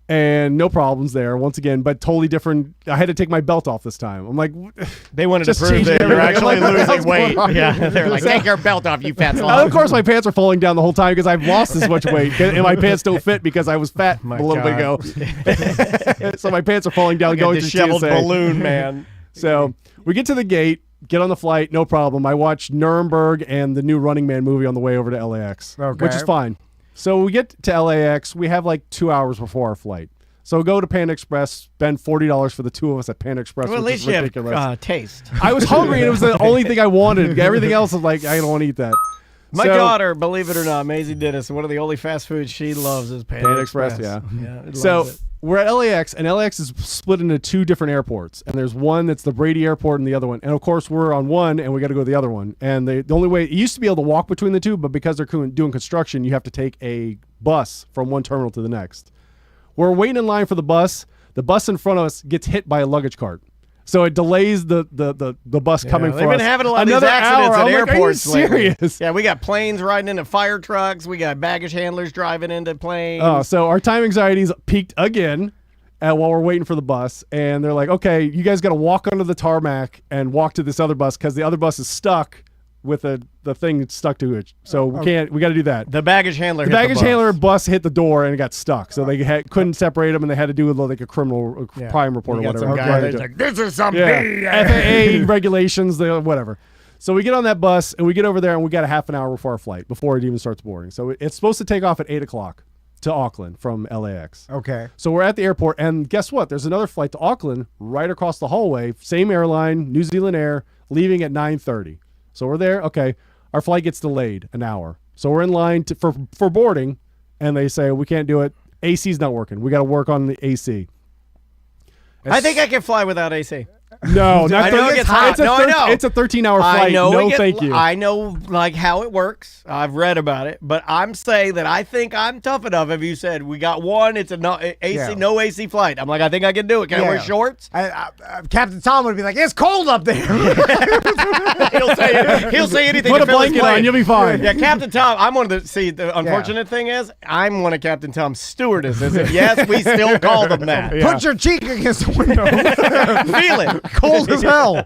and no problems there once again, but totally different. I had to take my belt off this time. I'm like, They wanted to Just prove change that you're everything. actually Like, losing what's weight. going on? Yeah, they're like, take your belt off, you fat and slob. of course my pants are falling down the whole time because I've lost this much weight, and my pants don't fit because I was fat a little bit ago. So my pants are falling down, Like a going to disheveled TSA. balloon, man. So we get to the gate, get on the flight, no problem. I watched Nuremberg and the new Running Man movie on the way over to LAX, which is fine. So we get to LAX. We have like 2 hours before our flight. So go to Panda Express, spend $40 for the two of us at Panda Express, Well, at which least is you ridiculous. have taste. I was hungry, and it was the only thing I wanted. Everything else was like, I don't want to eat that. My So- daughter, believe it or not, Maisie Dennis, one of the only fast foods she loves is Panda Express. yeah. it So loves it. we're at LAX, and LAX is split into two different airports. And there's one that's the Brady Airport and the other one. And, of course, we're on one, and we got to go to the other one. And the only way – you used to be able to walk between the two, but because they're doing construction, you have to take a bus from one terminal to the next. We're waiting in line for the bus. The bus in front of us gets hit by a luggage cart. So it delays the bus coming for us. They've been having a lot of Another these accidents hour. at I'm like, airports are you lately. serious? Yeah, we got planes riding into fire trucks. We got baggage handlers driving into planes. Oh, so our time anxiety's peaked again while we're waiting for the bus. And they're like, okay, you guys got to walk onto the tarmac and walk to this other bus because the other bus is stuck with the thing stuck to it. So we got to do that. The baggage handler The hit baggage the bus. handler bus hit the door and it got stuck. So they couldn't separate them, and they had to do like a criminal crime report or You got whatever. some guy that's like, this is some FAA regulations, whatever. So we get on that bus and we get over there, and we got a half an hour before our flight, before it even starts boarding. So it's supposed to take off at 8 o'clock to Auckland from LAX. Okay. So we're at the airport, and guess what? There's another flight to Auckland right across the hallway, same airline, New Zealand Air, leaving at 9:30. So we're there. Okay. Our flight gets delayed an hour. So we're in line for boarding, and they say, we can't do it. AC's not working. We got to work on the AC. I think I can fly without AC. No, not I know it gets hot. No, I know. It's a 13-hour flight. I know. No, thank you. I know, like how it works. I've read about it, but I'm saying that I think I'm tough enough. If you said we got one, it's a no AC flight. I'm like, I think I can do it. Can I wear shorts? Captain Tom would be like, it's cold up there. He'll say anything. Put to a fill his blanket plane. on, you'll be fine. Yeah, Captain Tom. I'm one of the. See, the unfortunate thing is, I'm one of Captain Tom's stewardesses. And yes, we still call them that. Put your cheek against the window. Feel it. Cold as hell.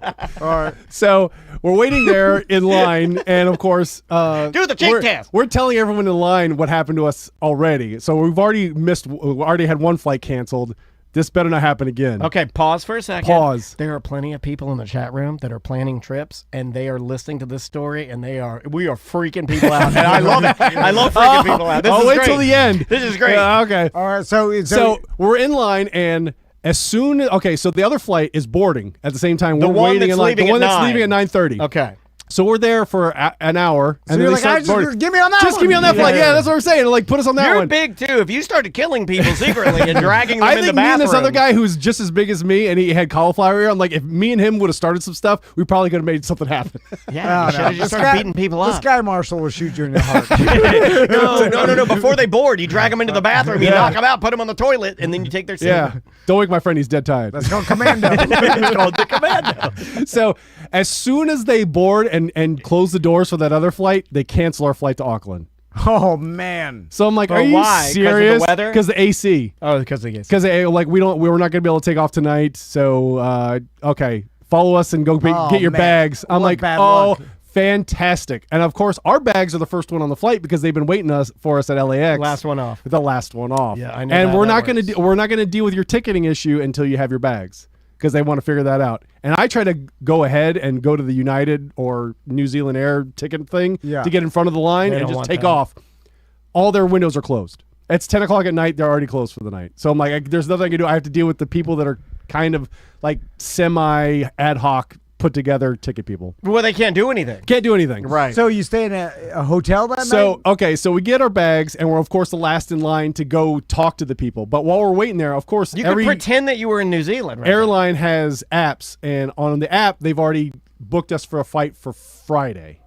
All right. So we're waiting there in line, and of course, Do the cheek test. We're telling everyone in line what happened to us already. So we already had one flight canceled. This better not happen again. Okay, pause for a second. Pause. There are plenty of people in the chat room that are planning trips, and they are listening to this story, and we are freaking people out, and I love it. I love freaking people out. This is wait great. till the end. This is great. Yeah, okay. All right. So So we're in line, and as soon as so the other flight is boarding at the same time. The We're one waiting that's in line. leaving The one at that's 9. leaving at 9:30. Okay. So we're there for an hour, So and you're then like, give me on that Just one. give me on that flight. Yeah, that's what I'm saying. Like, put us on that You're one. big, too. If you started killing people secretly and dragging them I in the think me bathroom. and this other guy who's just as big as me, and he had cauliflower ear. I'm like, if me and him would have started some stuff, we probably could have made something happen. Yeah, you should have just started beating people This up. guy Marshall will shoot you in your heart. No. Before they board, you drag them into the bathroom, you knock them out, put them on the toilet, and then you take their seat. Yeah. Don't wake my friend. He's dead tired. Let's go commando. It's called the commando. So as soon as they board and close the doors for that other flight, they cancel our flight to Auckland. Oh man. So I'm like, But are you why? 'Cause of the serious? weather? Because the AC. Oh, because they get Because like we were not going to be able to take off tonight. So okay, follow us and go get your man. bags. I'm What like, bad oh, luck. fantastic. And of course, our bags are the first one on the flight because they've been waiting for us at LAX. last one off. The last one off. Yeah, I know And how we're that not going works. to we're not going to deal with your ticketing issue until you have your bags because they want to figure that out. And I try to go ahead and go to the United or New Zealand Air ticket thing Yeah. to get in front of the line They and don't just want take that. off. All their windows are closed. It's 10 o'clock at night. They're already closed for the night. So I'm like, there's nothing I can do. I have to deal with the people that are kind of like semi ad hoc put together ticket people. Well, they can't do anything. Can't do anything. Right. So you stay in a hotel that So, night? okay, so we get our bags, and we're, of course, the last in line to go talk to the people. But while we're waiting there, of course, You every could pretend that you were in New Zealand. Right now. airline has apps, and on the app, they've already booked us for a flight for Friday.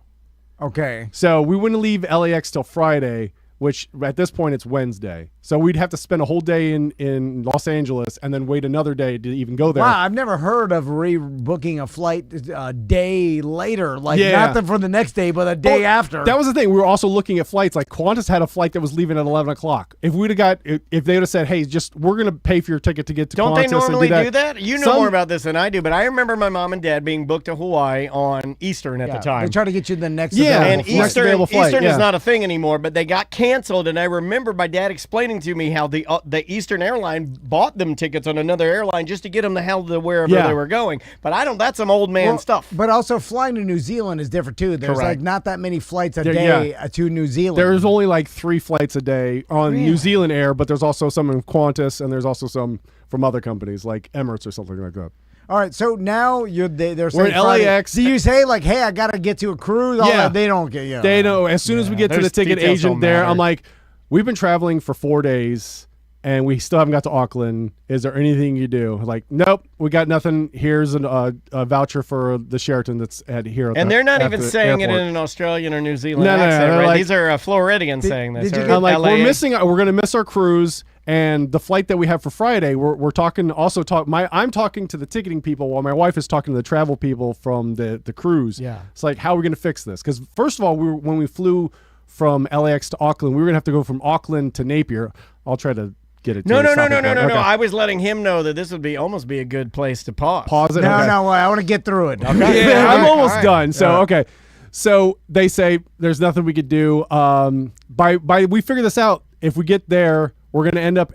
Okay. So we wouldn't leave LAX till Friday, which at this point it's Wednesday. So we'd have to spend a whole day in Los Angeles and then wait another day to even go there. Wow, I've never heard of rebooking a flight a day later. Like, not for the next day, but a day after. That was the thing. We were also looking at flights. Like, Qantas had a flight that was leaving at 11 o'clock. If they would have said, hey, we're going to pay for your ticket to get to Qantas. Don't they normally and do that? You know more about this than I do, but I remember my mom and dad being booked to Hawaii on Eastern at the time. They try to get you the next and available flight. Eastern is not a thing anymore, but they got canceled, and I remember my dad explaining to me how the Eastern airline bought them tickets on another airline just to get them the hell to wherever they were going. But that's some old man stuff. But also flying to New Zealand is different too. There's like not that many flights a day to New Zealand. There's only like 3 flights a day on New Zealand Air, but there's also some in Qantas, and there's also some from other companies like Emirates or something like that. All right, so now they're saying we're in LAX. Do you say like, hey, I gotta get to a cruise? All that, they don't get. They know. As soon as we get to the ticket agent there, I'm like, we've been traveling for 4 days. And we still haven't got to Auckland. Is there anything you do? Like, nope, we got nothing. Here's a voucher for the Sheraton that's here. And they're not even saying it in an Australian or New Zealand accent, right? Like, these are Floridians saying this. I'm like, we're going to miss our cruise. And the flight that we have for Friday, we're talking. I'm talking to the ticketing people while my wife is talking to the travel people from the cruise. Yeah, it's like, how are we going to fix this? Because first of all, when we flew from LAX to Auckland, we were going to have to go from Auckland to Napier. I'll try to get it. No. I was letting him know that this would almost be a good place to pause. Pause it. No, I want to get through it. Okay. Yeah, I'm almost done. So okay. So they say there's nothing we could do. We figure this out. If we get there, we're going to end up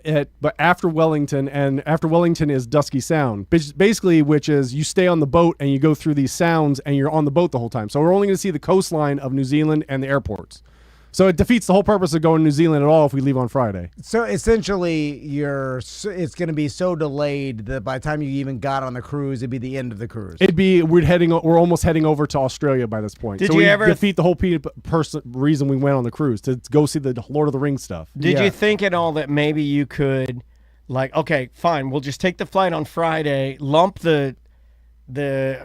after Wellington, and after Wellington is Dusky Sound, basically, which is you stay on the boat and you go through these sounds and you're on the boat the whole time. So we're only going to see the coastline of New Zealand and the airports. So it defeats the whole purpose of going to New Zealand at all if we leave on Friday. So essentially, it's going to be so delayed that by the time you even got on the cruise, it'd be the end of the cruise. We're almost heading over to Australia by this point. Did so you we ever defeat the whole reason we went on the cruise to go see the Lord of the Rings stuff? Did you think at all that maybe you could, like, okay, fine, we'll just take the flight on Friday, lump the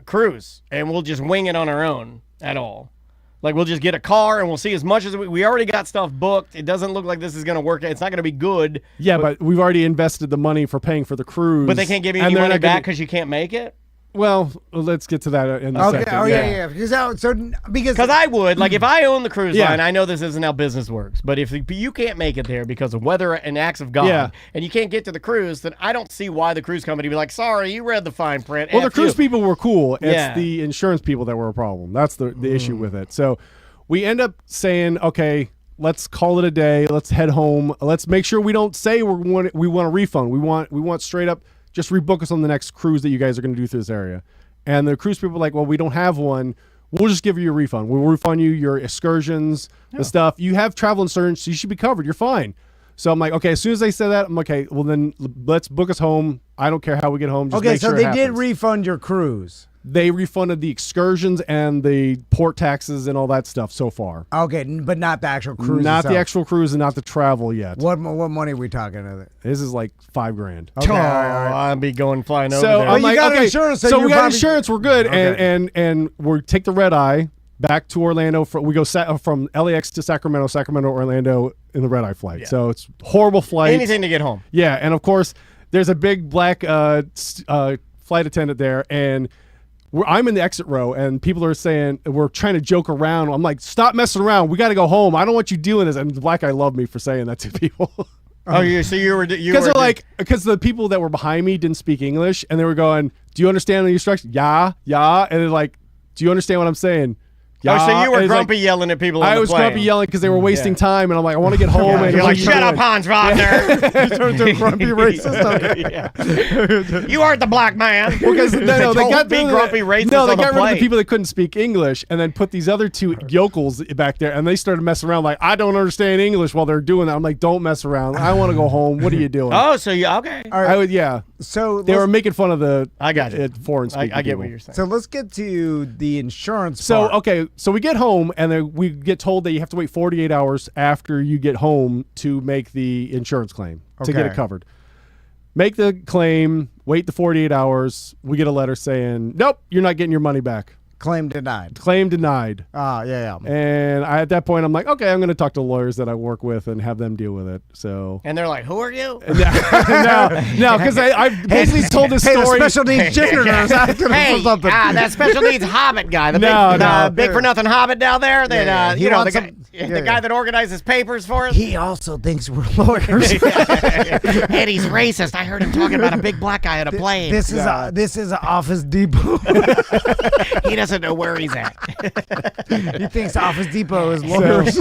cruise, and we'll just wing it on our own at all? Like, we'll just get a car and we'll see as much as we already got stuff booked. It doesn't look like this is going to work. It's not going to be good. Yeah, but we've already invested the money for paying for the cruise. But they can't give you any money back because you can't make it? Well, let's get to that in a second. Oh, yeah. Because I would, like, if I own the cruise line, I know this isn't how business works, but if you can't make it there because of weather and acts of God, and you can't get to the cruise, then I don't see why the cruise company would be like, sorry, you read the fine print. Well, the cruise people were cool. It's the insurance people that were a problem. That's the issue with it. So we end up saying, okay, let's call it a day. Let's head home. Let's make sure we don't say we want a refund. We want straight up, just rebook us on the next cruise that you guys are going to do through this area. And the cruise people are like, well, we don't have one. We'll just give you a refund. We'll refund you your excursions, the stuff. You have travel insurance, so you should be covered. You're fine. So I'm like, okay, as soon as they said that, I'm okay, well, then let's book us home. I don't care how we get home. Just make sure they it did happens. refund your cruise. They refunded the excursions and the port taxes and all that stuff so far. Okay, but not the actual cruise. Not itself. the actual cruise and not the travel yet. What money are we talking about? This is like $5,000. Okay, all right. I'd be flying over so there. I'm like, okay, insurance, so we got insurance. We're good, Okay. and we take the red eye back to Orlando. We go from LAX to Sacramento, Orlando in the red eye flight. Yeah. So it's horrible flight. Anything to get home. Yeah, and of course there's a big black flight attendant there, and I'm in the exit row, and people are saying, we're trying to joke around. I'm like, stop messing around. We got to go home. I don't want you doing this. And the black guy loved me for saying that to people. Because the people that were behind me didn't speak English, and they were going, do you understand the instructions? Yeah. And they're like, do you understand what I'm saying? Yeah. Oh, so you were grumpy yelling at people on the plane. I was grumpy yelling because they were wasting time, and I'm like, I want to get home. And you're like, shut up, Hans Wagner. You turned to a grumpy racist. You aren't the black man. Because they got big grumpy racist. No, they got rid of the people that couldn't speak English, and then put these other two yokels back there, and they started messing around like, I don't understand English while they're doing that. I'm like, don't mess around. I want to go home. What are you doing? Oh, so okay. All right. So they were making fun of the foreign speaking. I get what you're saying. So let's get to the insurance part. Okay. So we get home, and then we get told that you have to wait 48 hours after you get home to make the insurance claim to get it covered. Make the claim, wait the 48 hours. We get a letter saying, nope, you're not getting your money back. Claim denied. Claim denied. Yeah. And at that point, I'm like, okay, I'm going to talk to lawyers that I work with and have them deal with it. So. And they're like, who are you? No, because I've basically told this story. The special needs janitors asking Hey, for something. that special needs Hobbit guy, the big for nothing Hobbit down there. That He wants the guy that organizes papers for us. He also thinks we're lawyers. And he's racist. I heard him talking about a big black guy on a plane. This is an Office Depot. He doesn't know where he's at. He thinks Office Depot is lawyers.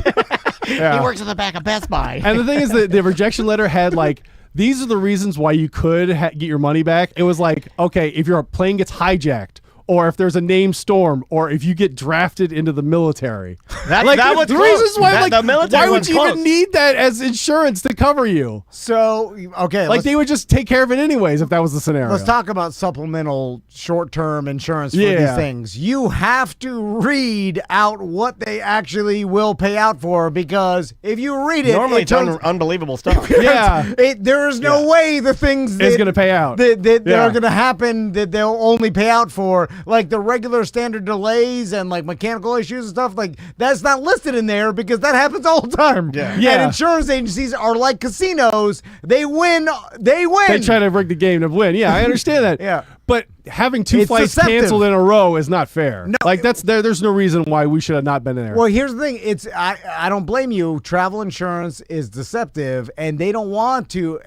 He works in the back of Best Buy. And the thing is that the rejection letter had like, these are the reasons why you could get your money back. It was like, okay, if your plane gets hijacked, or if there's a named storm, or if you get drafted into the military. That was the close. reasons why, The military why would was you close. even need that as insurance to cover you? So, okay. Like they would just take care of it anyways if that was the scenario. Let's talk about supplemental short-term insurance for these things. You have to read out what they actually will pay out for, because if you read it, Normally it turns, unbelievable stuff. Yeah. there is no way the things It's going to pay out. that are going to happen that they'll only pay out for, like the regular standard delays and like mechanical issues and stuff, like that's not listed in there because that happens all the time. Yeah. And insurance agencies are like casinos. They win. They try to rig the game to win. Yeah, I understand that. Yeah. But having two It's flights deceptive. canceled in a row is not fair. No, like there's no reason why we should have not been there. Well, here's the thing. I don't blame you. Travel insurance is deceptive, and they don't want to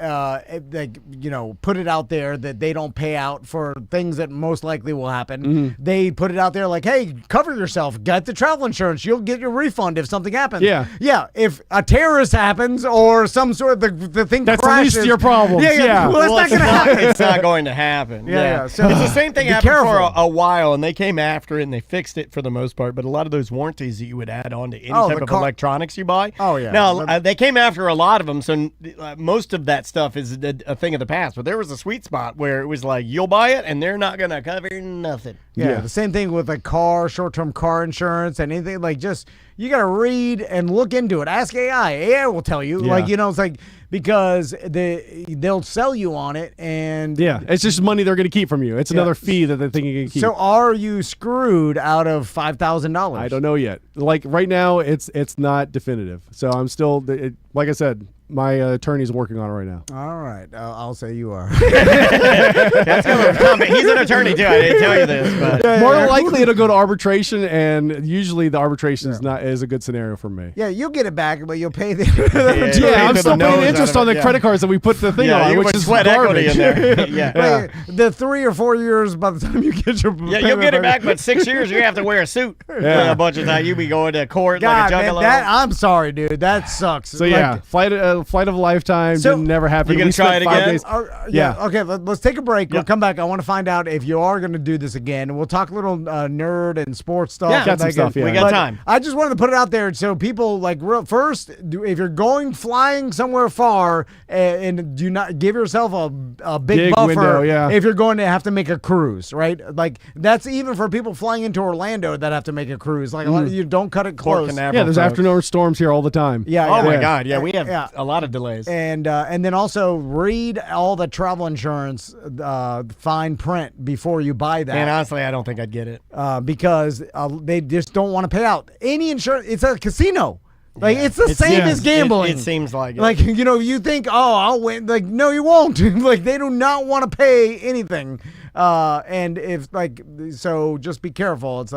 put it out there that they don't pay out for things that most likely will happen. Mm-hmm. They put it out there like, hey, cover yourself. Get the travel insurance. You'll get your refund if something happens. Yeah. If a terrorist happens or some sort of the thing that's crashes, the least of your problems. Yeah. Well, that's not going to happen. It's not going to happen. Yeah. So it's the same thing be happened for careful. a while, and they came after it and they fixed it for the most part. But a lot of those warranties that you would add on to any type of electronics you buy. Oh, yeah. Now they came after a lot of them, so most of that stuff is a thing of the past. But there was a sweet spot where it was like you'll buy it and they're not going to cover nothing. Yeah, the same thing with short-term car insurance and anything. Like, just you got to read and look into it. Ask AI. AI will tell you. Yeah. It's like because they'll sell you on it, and it's just money they're going to keep from you. It's another fee that they're thinking you can keep. So are you screwed out of $5,000? I don't know yet. Like right now, it's not definitive. So I'm still, like I said, my attorney's working on it right now. All right, I'll say you are. That's he's an attorney too. I didn't tell you this, but More than likely it'll go to arbitration, and usually the arbitration is a good scenario for me. Yeah, you'll get it back, but you'll pay the. I'm still paying interest on the credit cards that we put the thing on, you which put is sweat garbage. equity in there. Yeah. The 3 or 4 years by the time you get your You'll get it back, but 6 years you have to wear a suit a bunch of times. You be going to court God, like a juggalo. man, I'm sorry, dude. That sucks. So flight of a lifetime didn't never happen. You gonna try it again? Okay, let's take a break. We'll come back. I want to find out if you are going to do this again. We'll talk a little nerd and sports stuff. Yeah, got some stuff. We got time. I just wanted to put it out there so people first, if you're going flying somewhere far, and do not give yourself a big buffer. Window, if you're going to have to make a cruise, right? Like that's even for people flying into Orlando that have to make a cruise. Like you don't cut it close. There's afternoon storms here all the time. Yeah. Oh my God. Yeah, we have a lot of delays. And then also read all the travel insurance fine print before you buy that. And honestly, I don't think I'd get it because they just don't want to pay out any insurance. It's a casino. Like it's the same as gambling. It seems like it. Like you think, oh, I'll win. Like no, you won't. Like they do not want to pay anything. And if so, just be careful. It's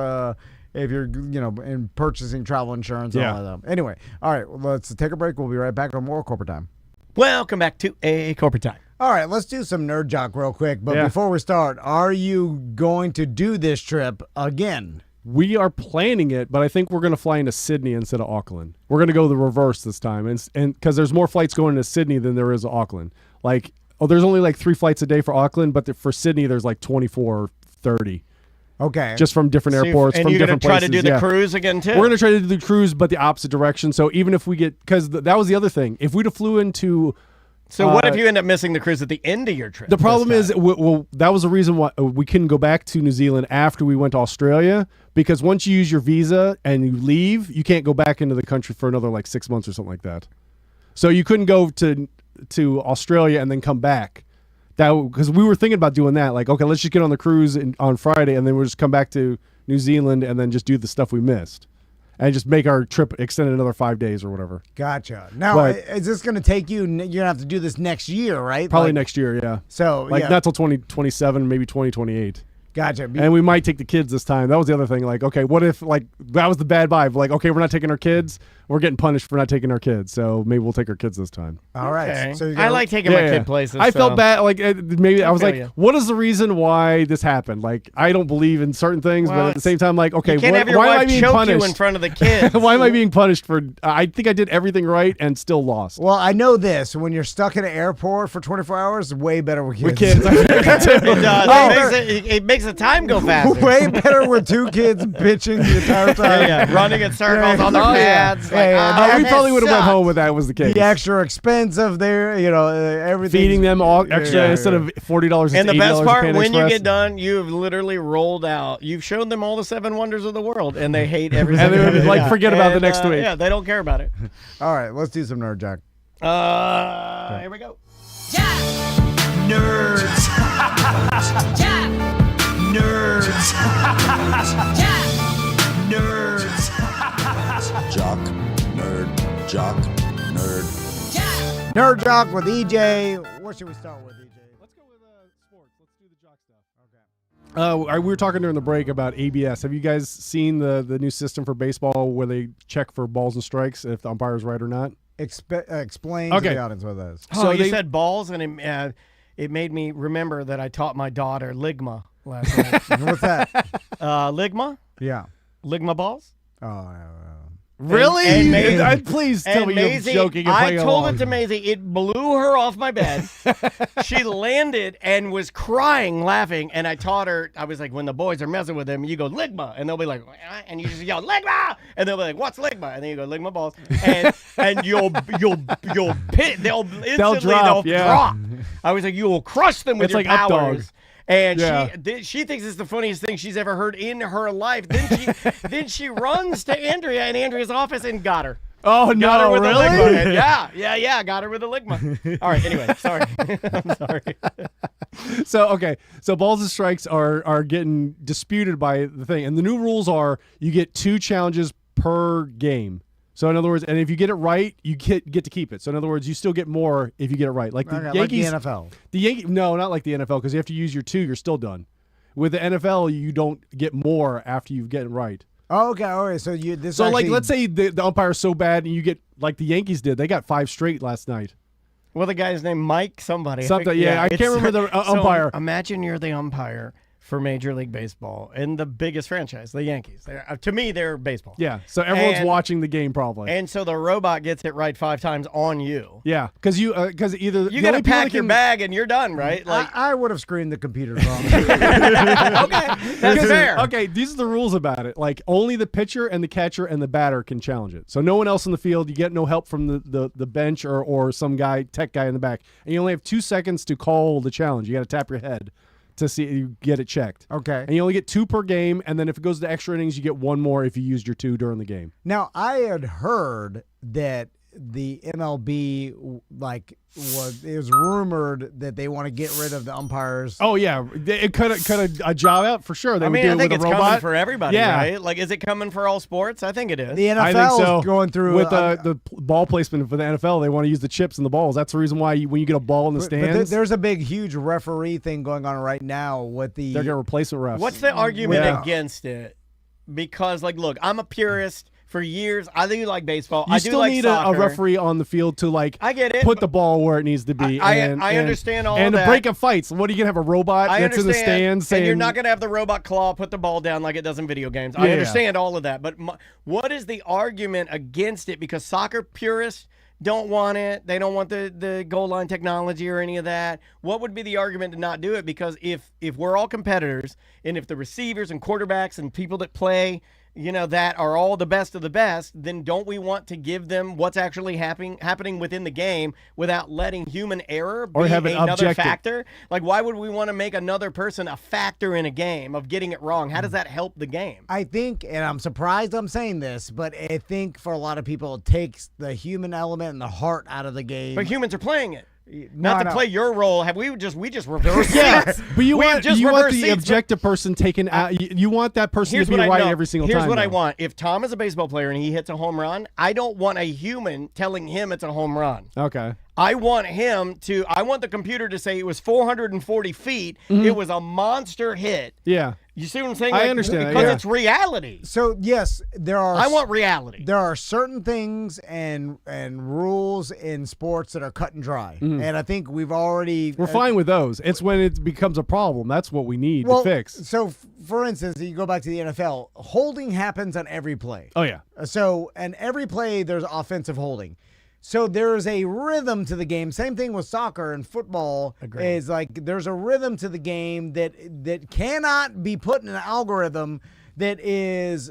if you're in purchasing travel insurance and all that. Anyway, all right, let's take a break. We'll be right back with more corporate time. Welcome back to a corporate time. All right, let's do some nerd jock real quick. But before we start, are you going to do this trip again? We are planning it, but I think we're going to fly into Sydney instead of Auckland. We're going to go the reverse this time, and because there's more flights going to Sydney than there is Auckland. There's only 3 flights a day for Auckland, but for Sydney there's 24 or 30. Okay. Just from different airports, from different places. And you're going to try to do the cruise again, too? We're going to try to do the cruise, but the opposite direction. So even if we get... Because that was the other thing. If we'd have flew into... So what if you end up missing the cruise at the end of your trip? The problem is, that was the reason why we couldn't go back to New Zealand after we went to Australia, because once you use your visa and you leave, you can't go back into the country for another 6 months or something like that. So you couldn't go to Australia and then come back. Because we were thinking about doing that. Okay, let's just get on the cruise on Friday, and then we'll just come back to New Zealand, and then just do the stuff we missed. And just make our trip extend another 5 days or whatever. Gotcha. Now, But- is this going to take you? You're going to have to do this next year, right? Probably next year, yeah. So, Like not till 2027, maybe 2028. Gotcha. And we might take the kids this time. That was the other thing. Like, okay, what if like that was the bad vibe? Like, okay, we're not taking our kids. We're getting punished for not taking our kids. So maybe we'll take our kids this time. All right. Okay. So you I like taking my kid places. I felt so- bad. Like maybe I was feel like, ya. what is the reason why this happened? Like, I don't believe in certain things, Well, but at the same time, like, okay, You can't have your why am I wife being choke punished? you in front of the kids. Why am I being punished for? I think I did everything right and still lost. Well, I know this. When you're stuck in an airport for 24 hours, way better with kids. With kids, I think I did. It does. Oh. It makes the time go faster. Way better with two kids bitching the entire time. Yeah, running in circles on their Oh, yeah. pads. Yeah, we probably would have went sucks. home if that was the case. The extra expense of their, everything. Feeding them all extra instead of $40. And the best part, Panda when you Express. get done, you've literally rolled out. You've shown them all the 7 wonders of the world, and they hate every And single they one. would, like, Yeah. forget about the And, next week. Yeah, they don't care about it. All right, let's do some NERDJOCK. Here we go. Nerds. Nerds. Nerds. Jock, nerd, jock, nerd. NERDJOCK with EJ. What should we start with, EJ? Let's go with sports. Let's do the jock stuff. Okay. We were talking during the break about ABS. Have you guys seen the new system for baseball where they check for balls and strikes if the umpire's right or not? Explain to Okay. the audience what that is. So So you they- said balls, and it made me remember that I taught my daughter ligma last night. What's that? Ligma? Yeah. Ligma balls? Oh, Really? and Maisie- Please tell And me Maisie, you're joking. And I playing told along. it to Maisie. It blew her off my bed. She landed and was crying, laughing. And I taught her, I was like, when the boys are messing with them, you go, Ligma. And they'll be like, "Ah," and you just yell, Ligma. And they'll be like, what's Ligma? And then you go, Ligma balls. And you'll pit, they'll instantly drop, yeah. drop. I was like, you will crush them with It's your like up dog. powers. And Yeah. she thinks it's the funniest thing she's ever heard in her life. Then she runs to Andrea in Andrea's office and got her. Oh, Got her no, with really? a ligma. Yeah. Got her with a ligma. All right. Anyway, sorry. I'm sorry. So balls and strikes are getting disputed by the thing, and the new rules are you get 2 challenges per game. So in other words, and if you get it right, you get to keep it. So in other words, you still get more if you get it right. Like the Okay, Yankees, like the NFL. No, not like the NFL, because you have to use your 2. You're still done. With the NFL, you don't get more after you get it right. Oh, okay. All right. So this. So actually, like, let's say the umpire's so bad, and you get like the Yankees did. They got 5 straight last night. Well, the guy's named Mike somebody. Something, yeah, I can't it's- remember the so umpire. Imagine you're the umpire for Major League Baseball and the biggest franchise, the Yankees. To me, they're baseball. Yeah. So everyone's And- watching the game probably. And so the robot gets it right 5 times on you. Yeah, because either You got to pack your bag and you're done, right? Like, I would have screened the computer wrong. okay, that's fair. Okay, these are the rules about it. Like only the pitcher and the catcher and the batter can challenge it. So no one else in the field. You get no help from the bench or some tech guy in the back. And you only have 2 seconds to call the challenge. You got to tap your head to see you get it checked. Okay. And you only get 2 per game. And then if it goes to extra innings, you get 1 more if you used your 2 during the game. Now, I had heard that the MLB it was rumored that they want to get rid of the umpires. Oh yeah, it cut a job out for sure. They I would mean, do I it think with it's a robot. coming for everybody, Yeah. right? Like, is it coming for all sports? I think it is. The NFL I think so. is going through with the ball placement for the NFL. They want to use the chips and the balls. That's the reason why when you get a ball in the stands, there's a big, huge referee thing going on right now with the. they're gonna replace the refs. What's the argument Yeah. against it? Because, like, look, I'm a purist for years. I do like baseball. You I do still like need soccer. a referee on the field to I get it. put the ball where it needs to be. I and understand all and that. to break up fights. What are you gonna have a robot I that's in the understand, stands saying and you're not going to have the robot claw put the ball down like it does in video games. I Yeah. understand all of that, but what is the argument against it? Because soccer purists don't want it. They don't want the goal line technology or any of that. What would be the argument to not do it? Because if we're all competitors, and if the receivers and quarterbacks and people that play, that are all the best of the best, then don't we want to give them what's actually happening within the game without letting human error be Or have it another objective. factor? Like, why would we want to make another person a factor in a game of getting it wrong? How does that help the game? I think, and I'm surprised I'm saying this, but I think for a lot of people, it takes the human element and the heart out of the game. But humans are playing it. Not to play your role. Have we just reversed it? But you want the seats, objective person taken out. You want that person to be right every single time. Here's what I want. If Tom is a baseball player and he hits a home run, I don't want a human telling him it's a home run. Okay. I want the computer to say it was 440 feet. It was a monster hit. Yeah. You see what I'm saying? I understand because that, it's reality. So yes, I want reality. There are certain things and rules in sports that are cut and dry, and I think we're fine with those. It's when it becomes a problem that's what we need to fix. So, for instance, you go back to the NFL, holding happens on every play. Oh yeah. So, and every play there's offensive holding. So there's a rhythm to the game. Same thing with soccer and football. Agreed. Is like there's a rhythm to the game that cannot be put in an algorithm that is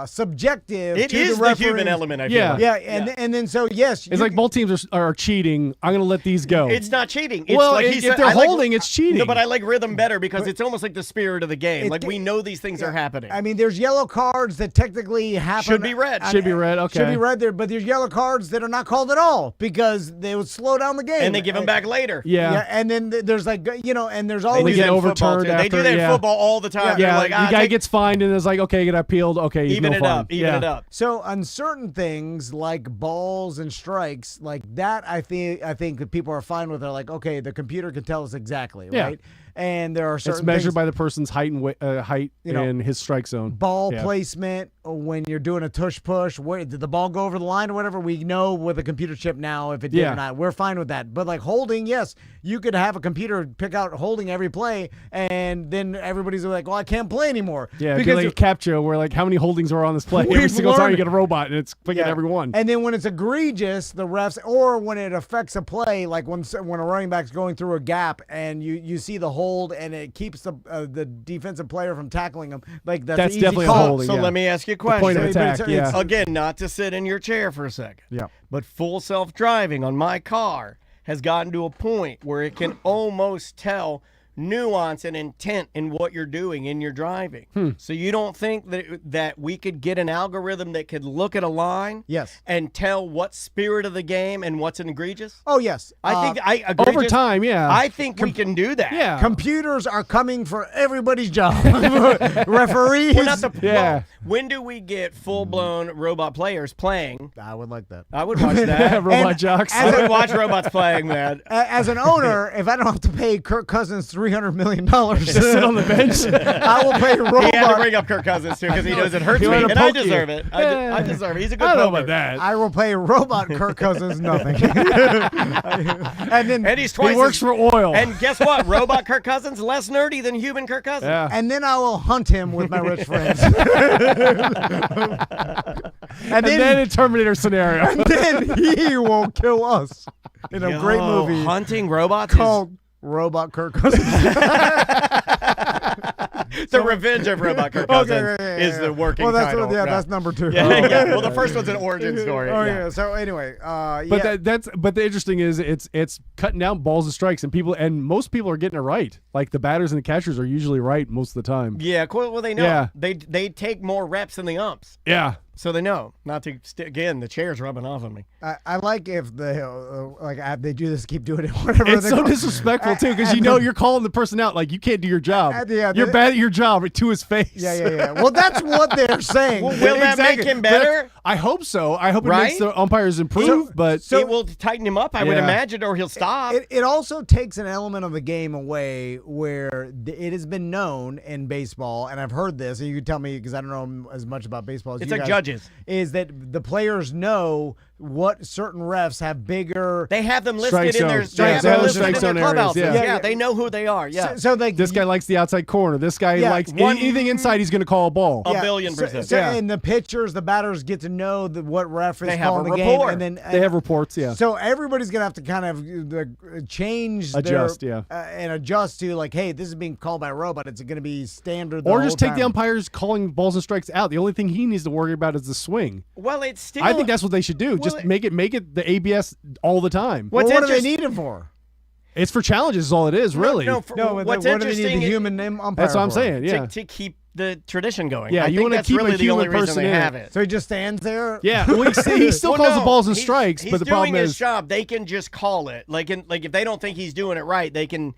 subjective It to is the the referee. human element, I feel Yeah. like. Yeah, and then so yes, It's like both teams are cheating. I'm going to let these go. It's not cheating. It's Well, like if he said, they're I like- holding, it's cheating. No, but I like rhythm better because it's almost like the spirit of the game. Like we know these things are happening. I mean, there's yellow cards that technically happen. Should be red. Should be red, okay. Should be red there, but there's yellow cards that are not called at all because they would slow down the game. and they give them back later. yeah. And then there's like and there's They always do get that in football overturned too. They do after, that in yeah. football all the time. Yeah, They're like, the guy gets fined and is like, okay, get appealed. Okay, even no it fine. up, even Yeah. it up. So on certain things like balls and strikes like that, I think that people are fine with. They're like, okay, the computer can tell us exactly, Yeah. right? And there are certain It's measured things, by the person's height and height in his strike zone. ball Yeah. placement when you're doing a tush push. Where did the ball go over the line or whatever? We know with a computer chip now if it did Yeah. or not. We're fine with that. But like holding, yes, you could have a computer pick out holding every play, and then everybody's like, well, I can't play anymore. Yeah, it'd be because like a captcha where like how many holdings are on this play. Every We've single time you learned- get a robot and it's picking Yeah. every one. And then when it's egregious, the refs, or when it affects a play, like when a running back's going through a gap and you see the hold and it keeps the defensive player from tackling him, like that's an easy definitely a call. holding. So yeah. let me ask you a point question. of attack. But Yeah. Again, not to sit in your chair for a second. Yeah. But full self-driving on my car has gotten to a point where it can almost tell nuance and intent in what you're doing in your driving. So you don't think that we could get an algorithm that could look at a line Yes. and tell what spirit of the game and what's an egregious? Oh, yes. I think Over egregious- time, yeah. I think we can do that. yeah. Computers are coming for everybody's job. Referees. We're not the Yeah. When do we get full-blown robot players playing? I would like that. I would watch that. Robot And- jocks. I would watch robots playing, man. As an owner, if I don't have to pay Kirk Cousins $300 million to sit on the bench. I will pay He had to robot. bring up Kirk Cousins too because he knows it hurts He me, wanted to and I poke you. deserve it. I deserve it. He's a good I don't know poker. about that. I will pay robot Kirk Cousins nothing. and then And he's twice. He works as- for oil. And guess what? Robot Kirk Cousins less nerdy than human Kirk Cousins. yeah. and then I will hunt him with my rich friends. And then a Terminator scenario. then he will kill us in a great Yo, movie hunting robots is called Robot Kirk Cousins. the Revenge of Robot Kirk Cousins yeah, is the working well, that's title. yeah, right. that's number 2. Yeah, yeah. Well, the first one's an origin story. Oh yeah. yeah. So anyway, But but the interesting is it's cutting down balls and strikes, and most people are getting it right. Like the batters and the catchers are usually right most of the time. Yeah, cool. Well, they know. Yeah. They take more reps than the umps, Yeah. so they know not to. Again, the chair's rubbing off on me. I like if they they do this, keep doing it, whatever. It's they so call- disrespectful too, because you know you're calling the person out like you can't do your job. Yeah, You're they- bad at your job to his face. Yeah. Well, that's what they're saying. Well, will that make him better? I hope so. I hope it Right? makes the umpires improve. But It will tighten him up, I would Yeah. imagine, or he'll stop. It also takes an element of the game away where it has been known in baseball, and I've heard this, and you can tell me because I don't know as much about baseball as It's you like guys, judges. is that the players know what certain refs have bigger. They have them Strike listed in their, zones. they have Yeah, them those listed strike in their zone areas, clubhouses. yeah. Yeah, they know who they are. Yeah. So like this guy likes the outside corner. This guy Yeah, likes one- anything inside. He's going to call a ball. A billion%. So, Yeah. and the pitchers, the batters get to know what ref is They have calling a the game, rapport. and then They have reports. Yeah. So everybody's gonna have to kind of change, Adjust, their, yeah. and adjust to like, hey, this is being called by a robot. It's gonna be standard. The Or whole just take time. the umpires calling balls and strikes out. The only thing he needs to worry about is the swing. Well, it's still. I think that's what they should do. Just make it the ABS all the time. Well, What's what do they interest- need him for? It's for challenges, is all it is, really. No, what's what do they need interesting the is human name umpire That's what I'm for? saying. Yeah. to keep the tradition going. Yeah, I you think wanna that's keep a really the human only reason person they in have it. it. So he just stands there. Yeah, well, he still Well, calls no, the balls and he's- strikes, he's but the problem doing his is job. They can just call it. Like if they don't think he's doing it right, they can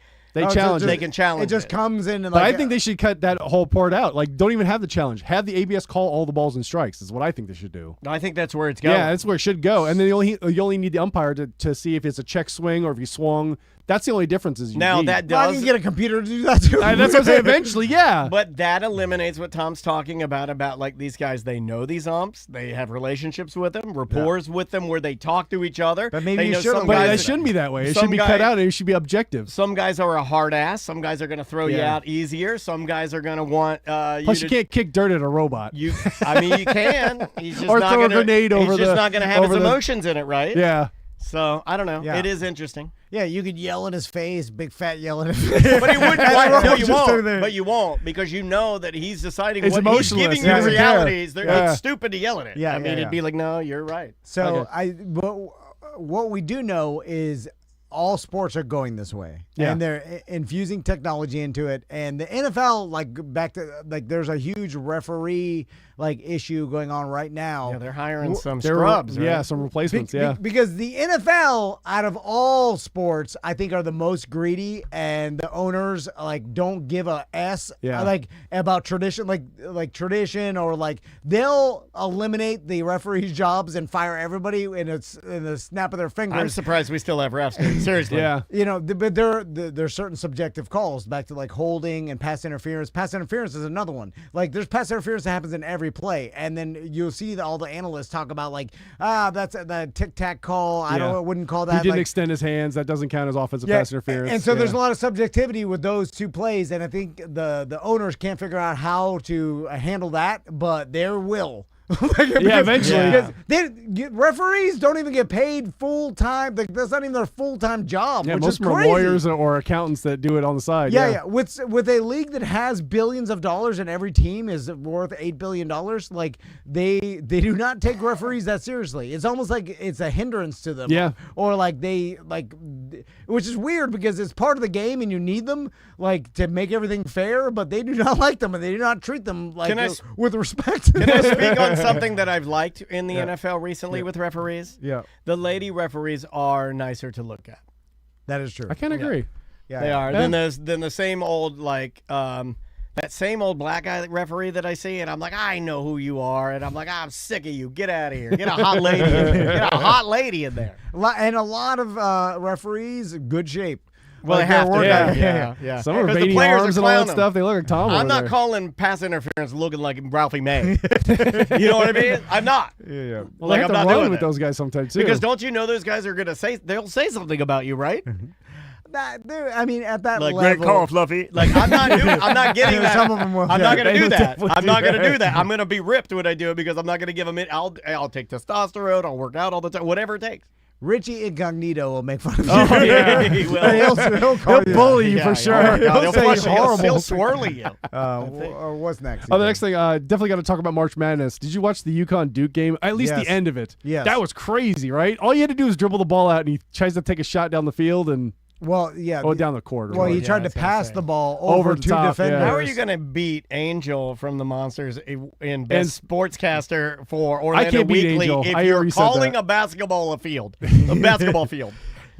challenge They it. can challenge It just comes in and But like. I think they should cut that whole part out. Like, don't even have the challenge. Have the ABS call all the balls and strikes. Is what I think they should do. I think that's where it's going. Yeah, that's where it should go. And then you only need the umpire to see if it's a check swing or if he swung. That's the only difference. Is you Now need. that Well, I does can get a computer to do that too. That's what I'm saying. Eventually, yeah. But that eliminates what Tom's talking about like these guys, they know these umps, they have relationships with them, rapport with them where they talk to each other. But maybe they you know shouldn't. some But guys that shouldn't be that way. It some should be guy- cut out and it should be objective. Some guys are a hard ass. Some guys are going to throw you Yeah. out easier. Some guys are going to want Plus, you can't kick dirt at a robot. I mean, you can. He's just Or not throw a gonna, grenade over He's just the- not going to have his over the- emotions in it, right? Yeah. So I don't know. Yeah. It is interesting. Yeah, you could yell in his face, big fat yell in his face. But he wouldn't. And Why? we're No, all you just won't. sitting there. But you won't because you know that he's deciding It's what he's emotionless. giving He you doesn't realities. care. Yeah. It's stupid to yell at it. Yeah, I mean, yeah, it'd yeah. be like, no, you're right. So Okay. what we do know is all sports are going this way, Yeah. and they're infusing technology into it. And the NFL, there's a huge referee issue going on right now. Yeah, they're hiring some They're- scrubs. Right? Yeah, some replacements. Be- yeah. because the NFL, out of all sports, I think are the most greedy, and the owners don't give a s Yeah. about tradition, like tradition, or they'll eliminate the referees' jobs and fire everybody in a snap of their fingers. I'm surprised we still have refs. Dude. Seriously. Yeah. But there's certain subjective calls back to holding and pass interference. Pass interference is another one. There's pass interference that happens in every play, and then you'll see all the analysts talk about that's the tic tac call. I wouldn't call that. He didn't extend his hands. That doesn't count as offensive Yeah, pass interference. and so there's a Yeah. lot of subjectivity with those two plays, and I think the owners can't figure out how to handle that, but they will. Eventually. Because referees don't even get paid full time. That's not even their full time job. Yeah, which most is of them are crazy. lawyers or accountants that do it on the side. Yeah. With a league that has billions of dollars and every team is worth $8 billion, they do not take referees that seriously. It's almost like it's a hindrance to them. Yeah. Or which is weird because it's part of the game and you need them to make everything fair, but they do not like them and they do not treat them with respect. Can I speak on something that I've liked in the NFL recently with referees? Yeah. The lady referees are nicer to look at. That is true. I can't agree. Yeah, They are. Yeah. Then the same old that same old black guy referee that I see, and I'm like, I know who you are, and I'm like, I'm sick of you. Get out of here. Get a hot lady in there. Get a hot lady in there. And a lot of referees, good shape. Well, they they're have to. working- Yeah. Some are 'Cause the veiny players are arms and all that clowning them. stuff. They look like Tom. I'm over not there. calling pass interference looking like Ralphie May. You know what I mean? I'm not. Yeah. Well, Like, they have I'm to not run doing with it. those guys sometimes too. Because don't you know those guys are gonna they'll say something about you, right? I mean, at that Like level, great call, Fluffy. Like I'm not getting that. Some of them will, I'm not gonna They do will that. definitely I'm do not gonna that. do that. I'm gonna be ripped when I do it because I'm not gonna give them it. I'll take testosterone. I'll work out all the time. Whatever it takes. Richie Incognito will make fun of you. Oh yeah, he will. he'll call He'll you. bully you Yeah, for yeah. sure. Oh my God, He'll he'll say flush you. horrible. He'll swirly you. Or what's next? Oh, the next thing, definitely got to talk about March Madness. Did you watch the UConn Duke game? At least Yes. the end of it. Yes. That was crazy, right? All you had to do is dribble the ball out, and he tries to take a shot down the field and Well, yeah. down the court. Well, he he tried to that's what I'm pass saying. the ball Over over the two top, yeah. defenders. How are you going to beat Angel from the Monsters in Best Sportscaster for Orlando can't beat Weekly Angel. if I you're already said calling that. a basketball field?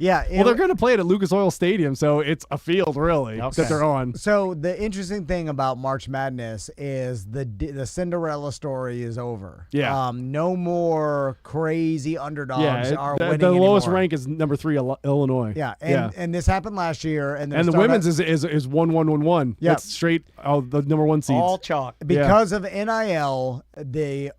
Yeah. Well, they're going to play it at Lucas Oil Stadium, so it's a field, really, Okay. that they're on. So the interesting thing about March Madness is the Cinderella story is over. Yeah. No more crazy underdogs Yeah, are the winning lowest anymore. rank is number 3, Illinois. Yeah, and this happened last year, and And the women's is 1-1-1-1. Yeah. That's straight the number 1 seeds. All chalk. because of NIL. The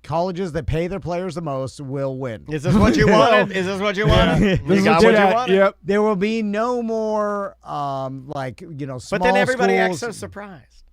colleges that pay their players the most will win. Is this what you wanted? Is this what you wanted? This You is got what what you you got. wanted? Yep. There will be no more small But then everybody acts so schools. surprised.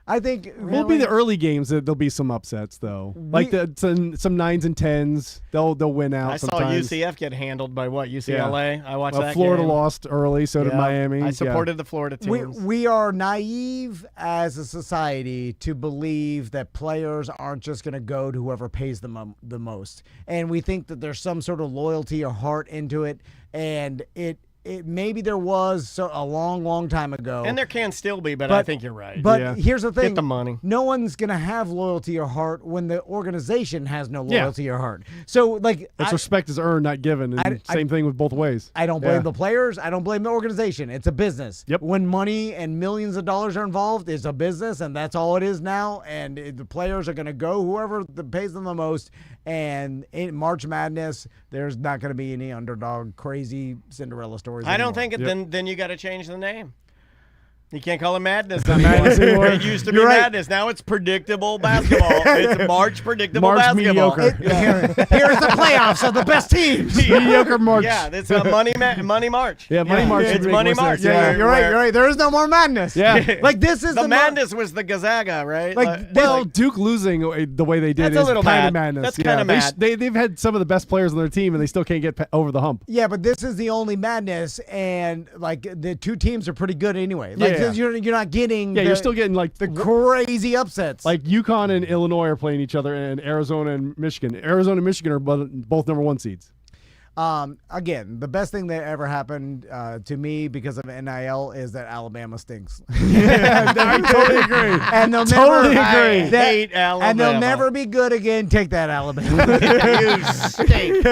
I think Will be the early games that there'll be some upsets though, like some 9s and 10s. They'll win out. I sometimes. saw UCF get handled by what UCLA. I watched that. Florida game. lost early, so did Miami. I supported the Florida teams. We are naive as a society to believe that players aren't just going to go to whoever pays them the most, and we think that there's some sort of loyalty or heart into it, and it maybe there was a long time ago. And there can still be, but I think you're right. But here's the thing. Get the money. No one's going to have loyalty or heart when the organization has no loyalty or heart. So, like... It's respect is earned, not given. And same thing with both ways. I don't blame the players. I don't blame the organization. It's a business. Yep. When money and millions of dollars are involved, it's a business, and that's all it is now. And the players are going to go whoever pays them the most. And in March Madness, there's not going to be any underdog, crazy Cinderella stories I don't anymore. think it. Then you got to change the name. You can't call it Madness Madness anymore. anymore. It used to be Madness. Now it's predictable basketball. It's March predictable March basketball. mediocre. Here's the playoffs of the best teams. Mediocre March. Yeah, it's a money March. Yeah, Money March. It's would make Money more March. sense. Yeah, you're right. You're right. There is no more madness. Yeah. Like this is The madness was the Gonzaga, right? Well, Duke losing the way they did That's a is little kind of mad. madness. That's kinda mad. They've had some of the best players on their team, and they still can't get over the hump. Yeah, but this is the only madness, and like the two teams are pretty good anyway. Like Yeah. you're not getting. Yeah, you're still getting like the crazy upsets. Like UConn and Illinois are playing each other, and Arizona and Michigan. Arizona and Michigan are both number 1 seeds. Again, the best thing that ever happened to me because of NIL is that Alabama stinks. I totally agree. And they'll Totally never agree. Hate Alabama. And they'll never be good again. Take that, Alabama. You stink.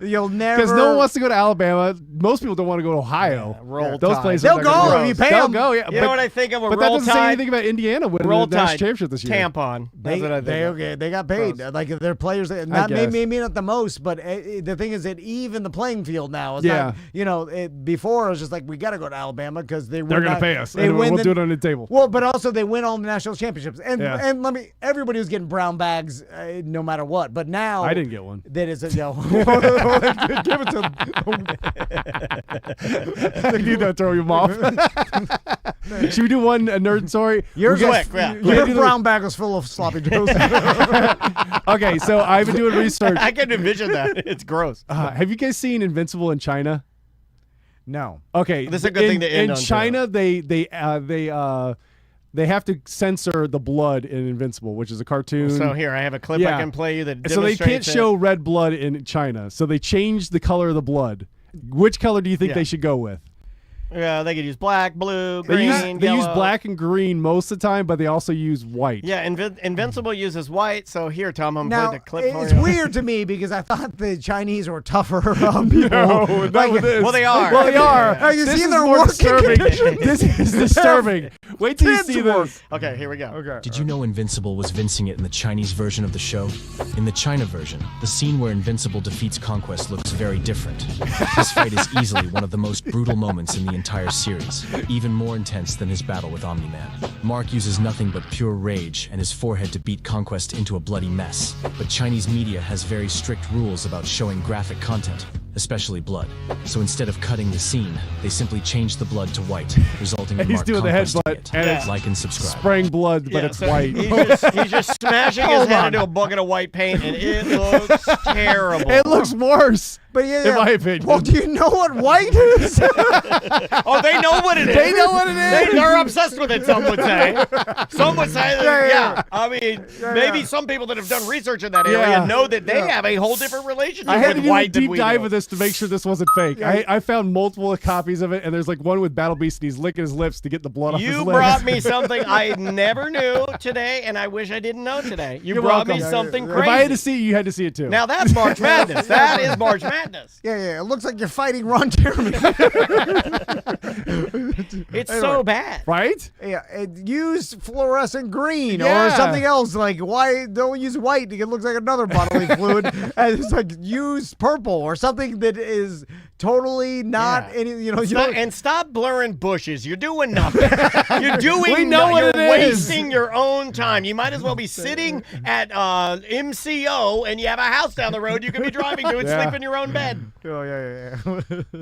You'll never. Because no one wants to go to Alabama. Most people don't want to go to Ohio. Roll Those Tide. places. They'll are not go gonna if you pay They'll them. go. Yeah, You know what I think of a but that Roll doesn't say Tide? anything about Indiana winning Roll the national Tide. championship this year. Tampon. That's what I think. They got paid. Gross. Like they're players. Not guess. maybe not the most, but the thing is that even the playing field now is Yeah. not. Before it was just like we got to go to Alabama because they're They're going to pay us. They and win we'll do it on the table. Well, but also they win all the national championships, and Yeah. everybody was getting brown bags no matter what. But now I didn't get one. That is give it to them. I need to throw you off. Should we do one nerd story? Yours quick, yeah. Your brown bag was full of sloppy joes. Okay, so I've been doing research. I can envision that. It's gross. Have you guys seen Invincible in China? No. Okay, This is a good thing to end in on, China, they have to censor the blood in Invincible, which is a cartoon. So here, I have a clip I can play you that So they can't demonstrates it. show red blood in China. So they changed the color of the blood. Which color do you think Yeah. they should go with? Yeah, they could use black, blue, They green, use yellow. black and green most of the time, but they also use white. Yeah, Invincible uses white. So here, Tom, I'm Now, going to play the clip for it's you. weird to me because I thought the Chinese were tougher people. No, not with this. Well, they are. Well, they are. Have you This seen is their more working disturbing. conditions? This is disturbing. Wait till you see this. Okay, here we go. Okay. Did you know Invincible was vincing it in the Chinese version of the show? In the China version, the scene where Invincible defeats Conquest looks very different. This fight is easily one of the most brutal moments in the entire series, even more intense than his battle with Omni-Man. Mark uses nothing but pure rage and his forehead to beat Conquest into a bloody mess. But Chinese media has very strict rules about showing graphic content, especially blood. So instead of cutting the scene, they simply change the blood to white, resulting in He's Mark doing the Conquesting headbutt, it. and it's Like and subscribe. Spraying blood, but Yeah, it's so white. He's just smashing his Hold head on. into a bucket of white paint, and it looks terrible. It looks worse. But yeah, In my opinion. Well, do you know what white is? Oh, they know what it is. They know what it is. They're obsessed with it, some would say. Some would say that, Yeah. I mean, maybe some people that have done research in that area Yeah. know that they have a whole different relationship I had to with do a white than deep we dive do. with this to make sure this wasn't fake. I found multiple copies of it, and there's like one with Battle Beast, and he's licking his lips to get the blood off his You lips. brought me something I never knew today, and I wish I didn't know today. You You're brought me welcome. something If crazy. I had to see it, you had to see it too. Now that's March Madness. That is March Madness. Yeah. It looks like you're fighting Ron Jeremy. It's so bad. right? Yeah, use fluorescent green or Yeah. something else. Like, why don't use white? It looks like another bodily fluid. And it's like use purple or something that is totally not Yeah. any. You know, And stop blurring bushes. You're doing nothing. You're doing. We know what you're it is. wasting your own time. You might as well be sitting at MCO, and you have a house down the road you can be driving to and sleep in your own bed. Oh yeah.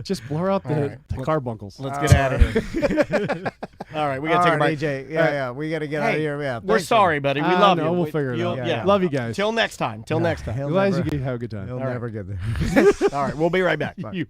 Just blur out the carbuncles. Let's get out of here. All right, we gotta take a break. AJ. Yeah, we gotta get out of here. Yeah, We're thanks, sorry, buddy. We love you. We'll figure it out. Yeah. Love you guys. Till next time. He'll Glad never- you have a good time. He'll never get there. All right, we'll be right back. You